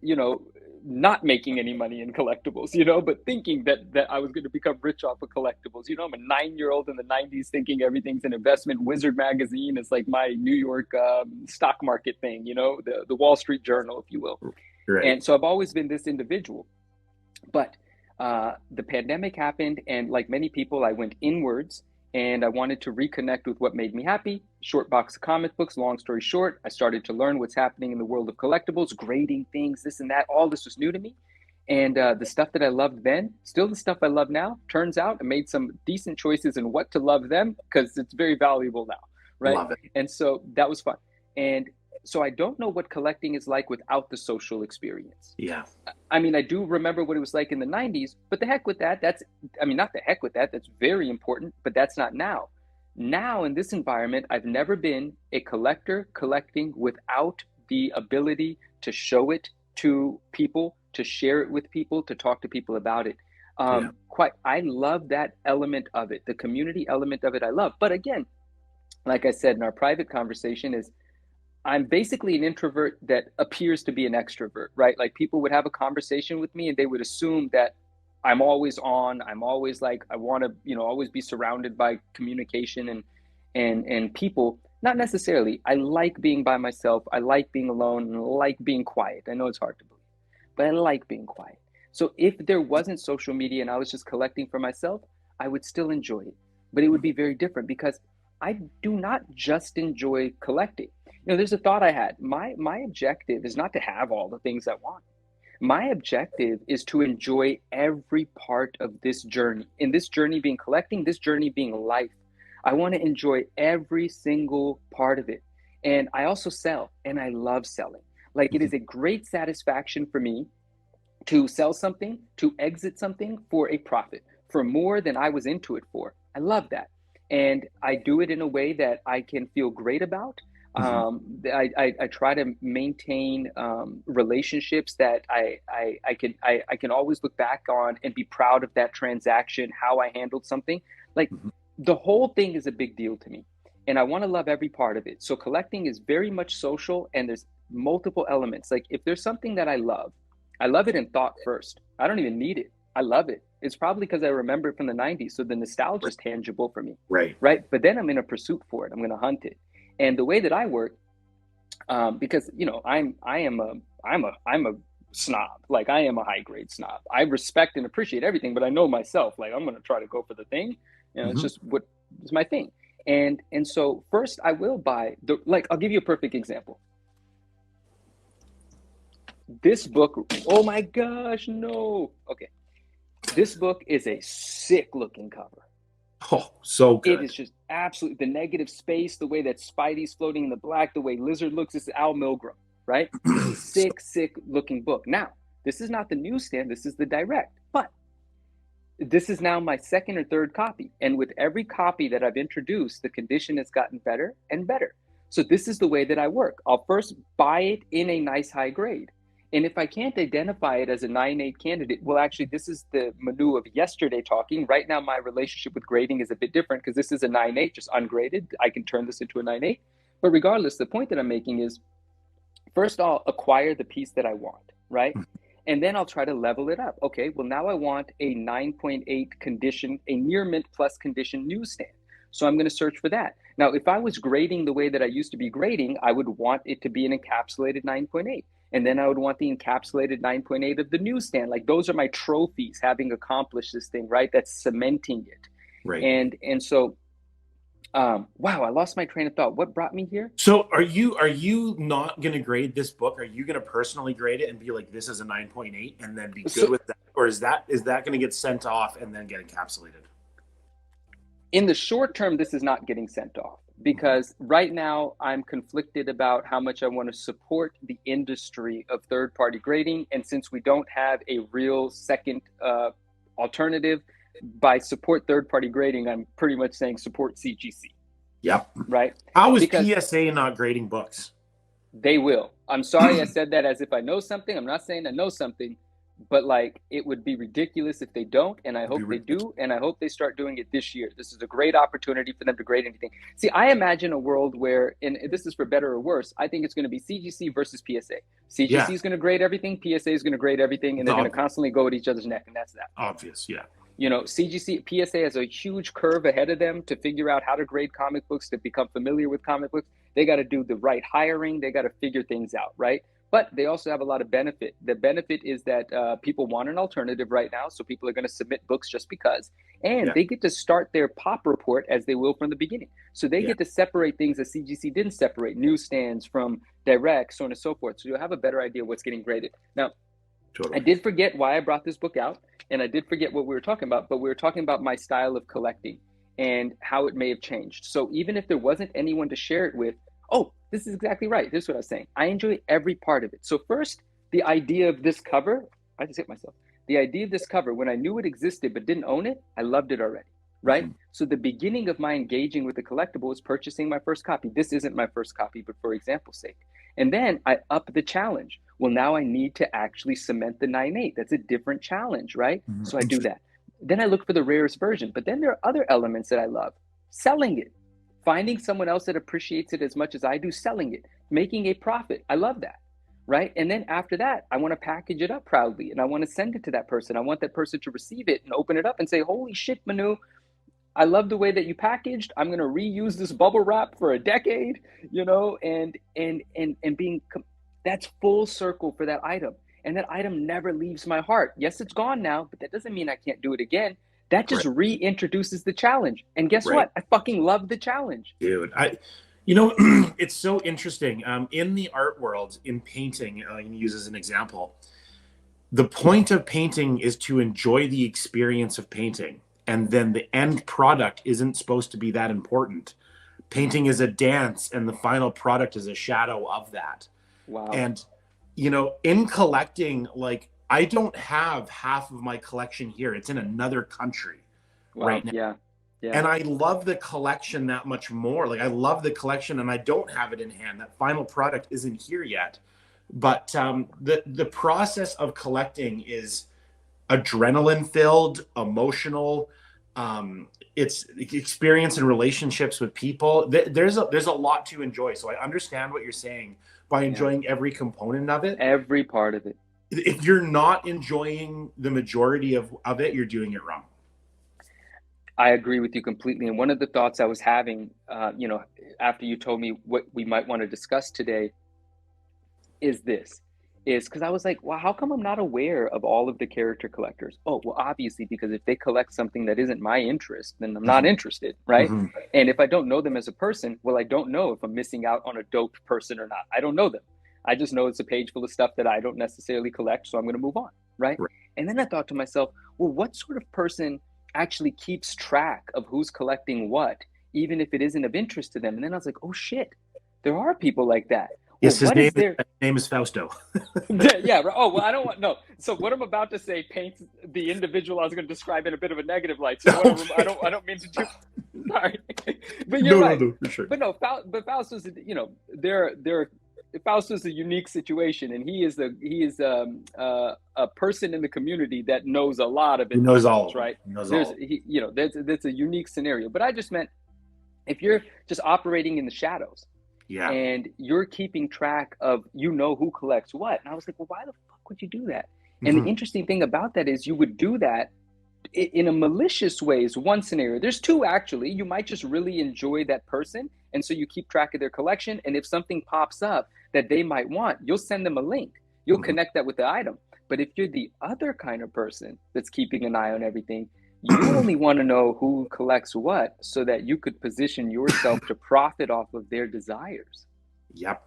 not making any money in collectibles, but thinking that I was going to become rich off of collectibles. I'm a 9-year old in the 90s thinking everything's an investment. Wizard magazine is like my New York stock market thing, the Wall Street Journal, if you will. Right. And so I've always been this individual. But the pandemic happened, and like many people, I went inwards and I wanted to reconnect with what made me happy. Short box of comic books, long story short, I started to learn what's happening in the world of collectibles, grading things, this and that. All this was new to me. And the stuff that I loved then, still the stuff I love now. Turns out I made some decent choices in what to love them because it's very valuable now, right? Love it. And so that was fun. And so I don't know what collecting is like without the social experience. Yeah. I mean, I do remember what it was like in the 90s, but the heck with that. Not the heck with that. That's very important, but that's not now. Now, in this environment, I've never been a collector collecting without the ability to show it to people, to share it with people, to talk to people about it. Yeah. I love that element of it, the community element of it. I love, but again, like I said in our private conversation, is I'm basically an introvert that appears to be an extrovert, right? Like people would have a conversation with me and they would assume that I'm always on. I'm always like I want to, always be surrounded by communication and people. Not necessarily. I like being by myself. I like being alone and I like being quiet. I know it's hard to believe, but I like being quiet. So if there wasn't social media and I was just collecting for myself, I would still enjoy it. But it would be very different because I do not just enjoy collecting. There's a thought I had. My objective is not to have all the things I want. My objective is to enjoy every part of this journey. And this journey being collecting, this journey being life. I want to enjoy every single part of it. And I also sell, and I love selling. Like it is a great satisfaction for me to sell something, to exit something for a profit, for more than I was into it for. I love that. And I do it in a way that I can feel great about. Mhm. I try to maintain relationships that I can always look back on and be proud of that transaction, how I handled something. Like Mhm. the whole thing is a big deal to me. And I want to love every part of it. So collecting is very much social and there's multiple elements. Like if there's something that I love it in thought first. I don't even need it. I love it. It's probably because I remember it from the 90s. So the nostalgia is tangible for me. Right. Right. But then I'm in a pursuit for it. I'm going to hunt it. And the way that I work, because I'm a snob. Like I am a high grade snob. I respect and appreciate everything, but I know myself. Like I'm going to try to go for the thing. It's Mhm. just what is my thing. And so first I will buy the like. I'll give you a perfect example. This book. Oh my gosh, no. Okay, this book is a sick looking cover. Oh, so It good. is just absolutely the negative space, the way that Spidey's floating in the black, the way Lizard looks. This is Al Milgrom, right? So, Sick, sick looking book. Now, this is not the newsstand, this is the direct. But this is now my second or third copy. And with every copy that I've introduced, the condition has gotten better and better. So this is the way that I work. I'll first buy it in a nice high grade. And if I can't identify it as a 9.8 candidate, well, actually, this is the manu of yesterday talking. Right now, my relationship with grading is a bit different because this is a 9.8, just ungraded. I can turn this into a 9.8. But regardless, the point that I'm making is first I'll acquire the piece that I want, right? And then I'll try to level it up. Okay, well, now I want a 9.8 condition, a near mint plus condition newsstand. So I'm going to search for that. Now, if I was grading the way that I used to be grading, I would want it to be an encapsulated 9.8. And then I would want the encapsulated 9.8 of the newsstand. Like those are my trophies, having accomplished this thing, right? That's cementing it. Right. And so wow, I lost my train of thought. What brought me here? So are you not going to grade this book? Are you going to personally grade it and be like, this is a 9.8 and then be good with that? Or is that going to get sent off and then get encapsulated? In the short term, this is not getting sent off because right now I'm conflicted about how much I want to support the industry of third-party grading. And since we don't have a real second alternative, by support third-party grading, I'm pretty much saying support CGC. Yep. Right? How is PSA not grading books? They will. I'm sorry I said that as if I know something. I'm not saying I know something, but like it would be ridiculous if they don't, and I hope they do, and I hope they start doing it this year. This is a great opportunity for them to grade anything. See, I imagine a world where, and this is for better or worse, I think it's going to be CGC versus PSA. CGC is going to grade everything, PSA is going to grade everything, and they're going to constantly go at each other's neck, and that's that. Obvious, yeah. You know, CGC, PSA has a huge curve ahead of them to figure out how to grade comic books, to become familiar with comic books. They got to do the right hiring. They got to figure things out, right? But they also have a lot of benefit. The benefit is that people want an alternative right now. So people are going to submit books just because. And they get to start their pop report as they will from the beginning. So they get to separate things that CGC didn't separate, newsstands from direct, so on and so forth. So you'll have a better idea what's getting graded. Now, I did forget why I brought this book out, and I did forget what we were talking about, but we were talking about my style of collecting and how it may have changed. So even if there wasn't anyone to share it with, oh, this is exactly right. This is what I was saying. I enjoy every part of it. So first, the idea of this cover, I just hit myself. The idea of this cover, when I knew it existed but didn't own it, I loved it already, right? Mm-hmm. So the beginning of my engaging with the collectible was purchasing my first copy. This isn't my first copy, but for example's sake. And then I up the challenge. Well, now I need to actually cement the 9.8. That's a different challenge, right? Mm-hmm. So I do that. Then I look for the rarest version. But then there are other elements that I love. Selling it. Finding someone else that appreciates it as much as I do, selling it. Making a profit. I love that, right? And then after that, I want to package it up proudly. And I want to send it to that person. I want that person to receive it and open it up and say, holy shit, Manu, I love the way that you packaged. I'm going to reuse this bubble wrap for a decade, you know, and being... That's full circle for that item. And that item never leaves my heart. Yes, it's gone now, but that doesn't mean I can't do it again. That just reintroduces the challenge. And guess what? I fucking love the challenge. Dude, it's so interesting. In the art world, in painting, I can use as an example, the point of painting is to enjoy the experience of painting. And then the end product isn't supposed to be that important. Painting is a dance, and the final product is a shadow of that. Wow. And, you know, in collecting, like, I don't have half of my collection here. It's in another country right now. Yeah. And I love the collection that much more. Like, I love the collection and I don't have it in hand. That final product isn't here yet. But the process of collecting is adrenaline filled, emotional. It's experience and relationships with people. There's a lot to enjoy. So I understand what you're saying by enjoying every component of it. Every part of it. If you're not enjoying the majority of it, you're doing it wrong. I agree with you completely. And one of the thoughts I was having, you know, after you told me what we might want to discuss today is because I was like, well, how come I'm not aware of all of the character collectors? Oh, well, obviously, because if they collect something that isn't my interest, then I'm not interested, right? Mm-hmm. And if I don't know them as a person, well, I don't know if I'm missing out on a dope person or not. I don't know them. I just know it's a page full of stuff that I don't necessarily collect, so I'm going to move on, right? And then I thought to myself, well, what sort of person actually keeps track of who's collecting what, even if it isn't of interest to them? And then I was like, oh, shit, there are people like that. Yes, his name is Fausto. Yeah. Oh, well, I don't want, no. So what I'm about to say paints the individual I was going to describe in a bit of a negative light. So I don't mean to do, sorry. But you're right. No, for sure. But no, but Fausto's, you know, Fausto's a unique situation, and he is a person in the community that knows a lot of it. He knows all, right? He knows all. You know, that's a unique scenario. But I just meant if you're just operating in the shadows, Yeah. and you're keeping track of, who collects what. And I was like, well, why the fuck would you do that? And the Hmm. interesting thing about that is you would do that in a malicious way is one scenario. There's two actually. You might just really enjoy that person, and so you keep track of their collection. And if something pops up that they might want, you'll send them a link. You'll Hmm. connect that with the item. But if you're the other kind of person that's keeping an eye on everything, you only want to know who collects what so that you could position yourself to profit off of their desires. Yep.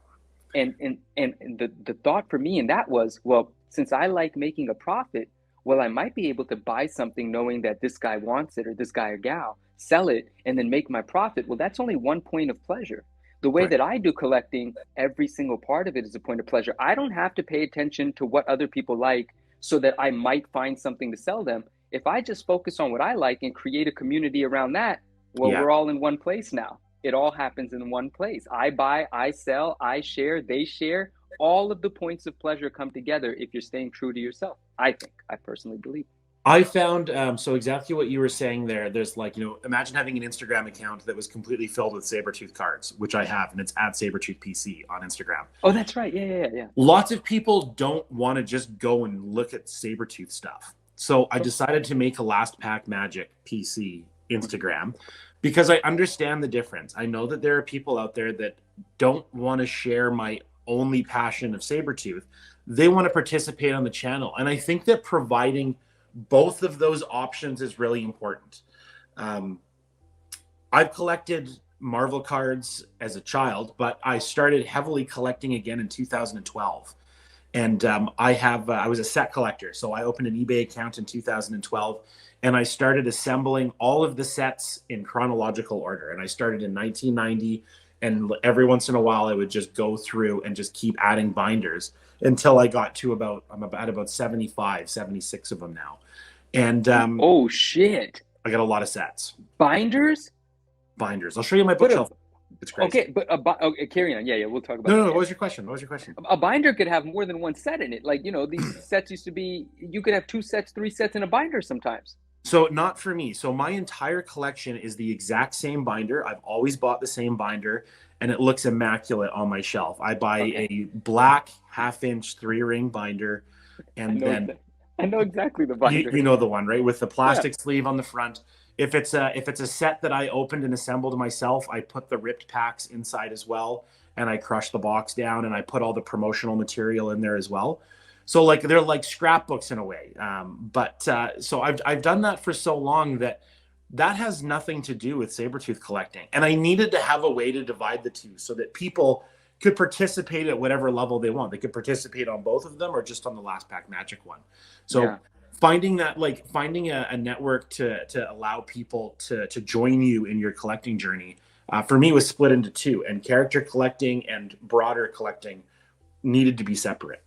And the thought for me in that was, well, since I like making a profit, well, I might be able to buy something knowing that this guy wants it or this guy or gal, sell it, and then make my profit. Well, that's only one point of pleasure. The way Right. that I do collecting, every single part of it is a point of pleasure. I don't have to pay attention to what other people like so that I might find something to sell them. If I just focus on what I like and create a community around that, well, Yeah. we're all in one place now. It all happens in one place. I buy, I sell, I share, they share. All of the points of pleasure come together if you're staying true to yourself. I think, I personally believe. I found so exactly what you were saying there. There's like, imagine having an Instagram account that was completely filled with Sabretooth cards, which I have, and it's at Sabretooth PC on Instagram. Oh, that's right. Yeah. Lots of people don't want to just go and look at Sabretooth stuff. So I decided to make a Last Pack Magic PC Instagram because I understand the difference. I know that there are people out there that don't want to share my only passion of Sabretooth. They want to participate on the channel. And I think that providing both of those options is really important. Um, I've collected Marvel cards as a child, but I started heavily collecting again in 2012. And I was a set collector. So I opened an eBay account in 2012 and I started assembling all of the sets in chronological order. And I started in 1990. And every once in a while, I would just go through and just keep adding binders until I got to I'm at about 75, 76 of them now. And Oh, shit. I got a lot of sets, Binders? binders. I'll show you my But a, bookshelf. It's crazy. okay, but okay, carry on. Yeah, we'll talk about No. that. What Yeah. was your question? What was your question? A binder could have more than one set in it. Like, these sets used to be, you could have two sets, three sets in a binder sometimes. So not for me. So my entire collection is the exact same binder. I've always bought the same binder and it looks immaculate on my shelf. I buy Okay. a black 1/2 inch 3-ring binder I and know then exactly. I know exactly the you binder. know the one, right? With the Yeah. plastic sleeve on the front. If it's a set that I opened and assembled myself, I put the ripped packs inside as well and I crush the box down and I put all the promotional material in there as well. So like they're like scrapbooks in a way. So I've done that for so long that has nothing to do with Sabretooth collecting. And I needed to have a way to divide the two so that people could participate at whatever level they want. They could participate on both of them or just on the Last Pack Magic one. So Yeah. finding a network to allow people to join you in your collecting journey for me was split into two, and character collecting and broader collecting needed to be separate.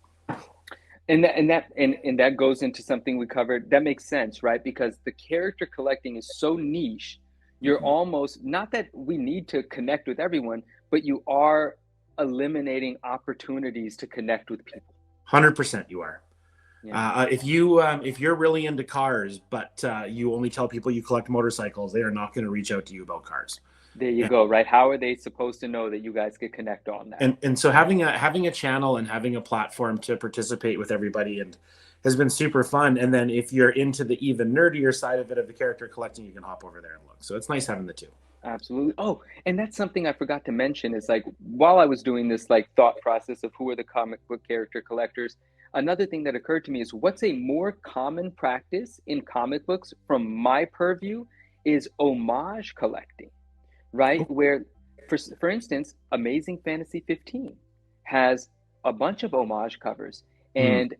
And that goes into something we covered. That makes sense, right? Because the character collecting is so niche. You're Mhm. almost, not that we need to connect with everyone, but you are eliminating opportunities to connect with people. 100% you are. Yeah. If you're really into cars, but you only tell people you collect motorcycles, they are not going to reach out to you about cars. There you go, right? How are they supposed to know that you guys could connect on that? And so having a channel and having a platform to participate with everybody and has been super fun. And then if you're into the even nerdier side of it of the character collecting, you can hop over there and look. So it's nice having the two. Absolutely. Oh, and that's something I forgot to mention is like while I was doing this like thought process of who are the comic book character collectors, another thing that occurred to me is what's a more common practice in comic books from my purview is homage collecting, right? Oh. Where, for instance, Amazing Fantasy 15 has a bunch of homage covers. Hmm. And,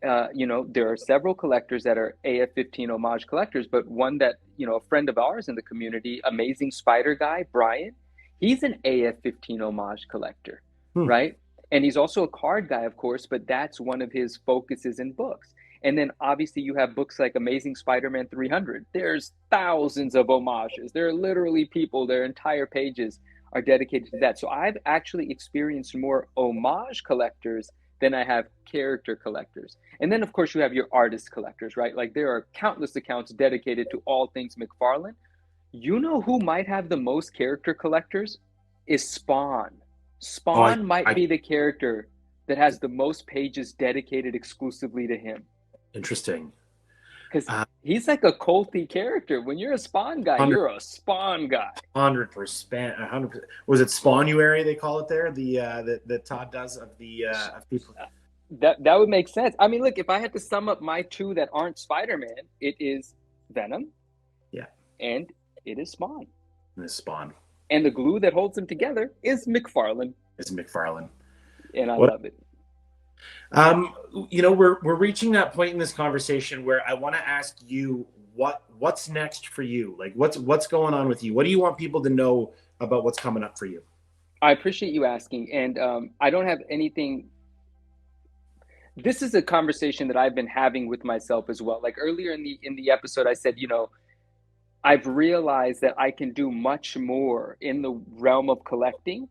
there are several collectors that are AF-15 homage collectors, but one that, a friend of ours in the community, Amazing Spider Guy, Brian, he's an AF-15 homage collector, Hmm. right? And he's also a card guy, of course, but that's one of his focuses in books. And then obviously you have books like Amazing Spider-Man 300. There's thousands of homages. There are literally people, their entire pages are dedicated to that. So I've actually experienced more homage collectors than I have character collectors. And then, of course, you have your artist collectors, right? Like there are countless accounts dedicated to all things McFarlane. You know who might have the most character collectors is Spawn. Oh, Spawn might I be the character that has the most pages dedicated exclusively to him interesting. because he's like a culty character. When you're a Spawn guy, 100, you're a Spawn guy. 100%, 100%. Was it Spawnuary they call it there? That Todd does of the of people. That would make sense. I mean, look, if I had to sum up my two that aren't Spider-Man, it is Venom Yeah, and it is Spawn. this Spawn And the glue that holds them together is McFarlane. is McFarlane. And I What love it. Um, we're reaching that point in this conversation where I want to ask you what's next for you. Like what's going on with you? What do you want people to know about what's coming up for you? I appreciate you asking. And I don't have anything. This is a conversation that I've been having with myself as well. Like earlier in the episode, I said, I've realized that I can do much more in the realm of collecting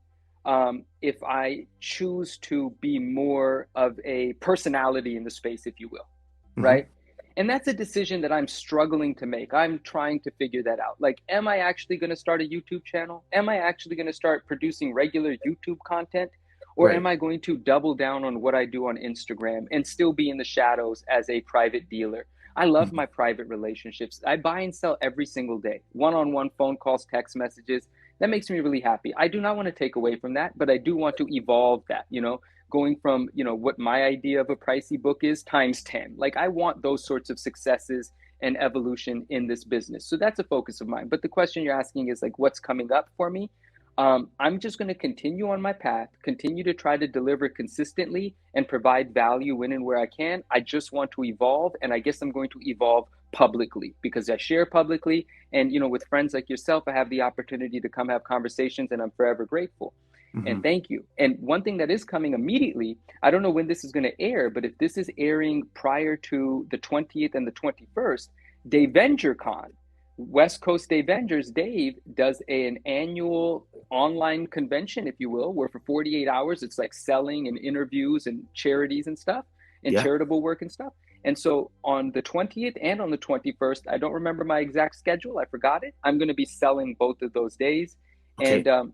if I choose to be more of a personality in the space, if you will, Mm-hmm. right? And that's a decision that I'm struggling to make. I'm trying to figure that out. Like, am I actually going to start a YouTube channel? Am I actually going to start producing regular YouTube content? Or Right. am I going to double down on what I do on Instagram and still be in the shadows as a private dealer? I love Mm-hmm. my private relationships. I buy and sell every single day, one-on-one phone calls, text messages. That makes me really happy. I do not want to take away from that, but I do want to evolve that, going from, what my idea of a pricey book is times 10. Like I want those sorts of successes and evolution in this business. So that's a focus of mine. But the question you're asking is like, what's coming up for me? I'm just going to continue on my path, continue to try to deliver consistently and provide value when and where I can. I just want to evolve, and I guess I'm going to evolve publicly because I share publicly. And with friends like yourself, I have the opportunity to come have conversations, and I'm forever grateful. Mm-hmm. And thank you. And one thing that is coming immediately, I don't know when this is going to air, but if this is airing prior to the 20th and the 21st, DaveNgerCon, West Coast Avengers, Dave does an annual online convention, if you will, where for 48 hours it's like selling and interviews and charities and stuff and Yeah. charitable work and stuff. And so on the 20th and on the 21st, I don't remember my exact schedule. I forgot it. I'm going to be selling both of those days. Okay. And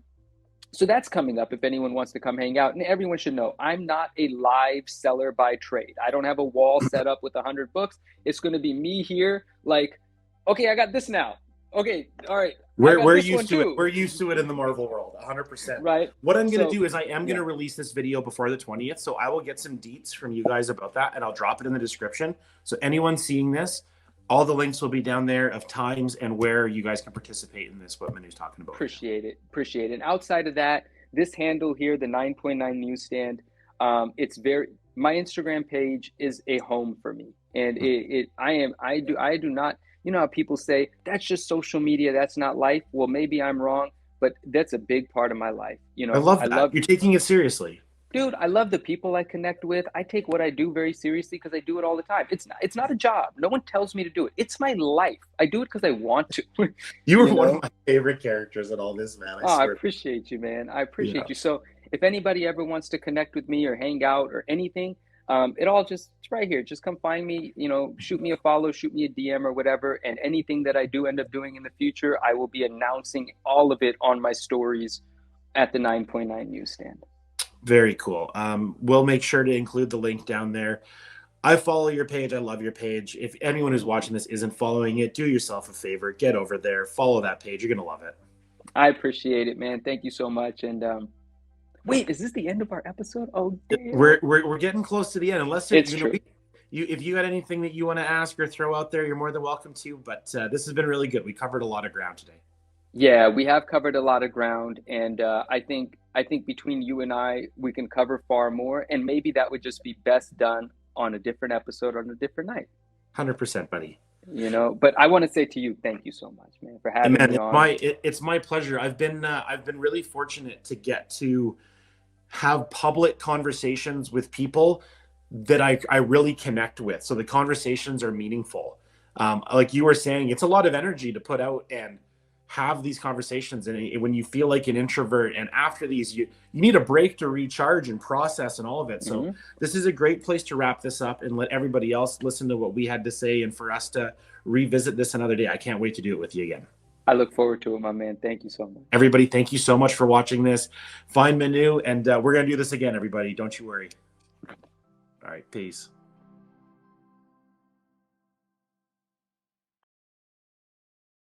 so that's coming up if anyone wants to come hang out. And everyone should know I'm not a live seller by trade. I don't have a wall set up with 100 books. It's going to be me here like, okay, I got this now. Okay, all right. We're used to it. We're used to it in the Marvel world, 100%. Right. What I'm going to do is I am going to release this video before the 20th, so I will get some deets from you guys about that, and I'll drop it in the description. So anyone seeing this, all the links will be down there of times and where you guys can participate in this, what Manu's talking about. Appreciate it. And outside of that, this handle here, the 9.9 newsstand, my Instagram page is a home for me. And I do not, how people say that's just social media, that's not life. Well, maybe I'm wrong, but that's a big part of my life. I love that. You're taking it seriously. Dude, I love the people I connect with. I take what I do very seriously because I do it all the time. It's not a job. No one tells me to do it. It's my life. I do it because I want to. You were one of my favorite characters in all this, man. I appreciate you, man. I appreciate you. So if anybody ever wants to connect with me or hang out or anything, it's right here. Just come find me, shoot me a follow, shoot me a DM or whatever. And anything that I do end up doing in the future, I will be announcing all of it on my stories at the 9.9 newsstand. Very cool. We'll make sure to include the link down there. I follow your page. I love your page. If anyone who's watching this isn't following it, do yourself a favor. Get over there. Follow that page. You're going to love it. I appreciate it, man. Thank you so much. And wait, is this the end of our episode? Oh, damn. We're getting close to the end. Unless it's true. If you got anything that you want to ask or throw out there, you're more than welcome to. But this has been really good. We covered a lot of ground today. Yeah, we have covered a lot of ground, and I think between you and I, we can cover far more, and maybe that would just be best done on a different episode on a different night. 100%, buddy. But I want to say to you, thank you so much, man, for having me on. It's my pleasure. I've been really fortunate to get to have public conversations with people that I really connect with. So the conversations are meaningful. Like you were saying, it's a lot of energy to put out and have these conversations, and when you feel like an introvert, and after these you need a break to recharge and process and all of it. So this is a great place to wrap this up and let everybody else listen to what we had to say, and for us to revisit this another day. I can't wait to do it with you again. I look forward to it, my man. Thank you so much. Everybody, thank you so much for watching this. Find Manu, and we're going to do this again, everybody. Don't you worry. All right, peace.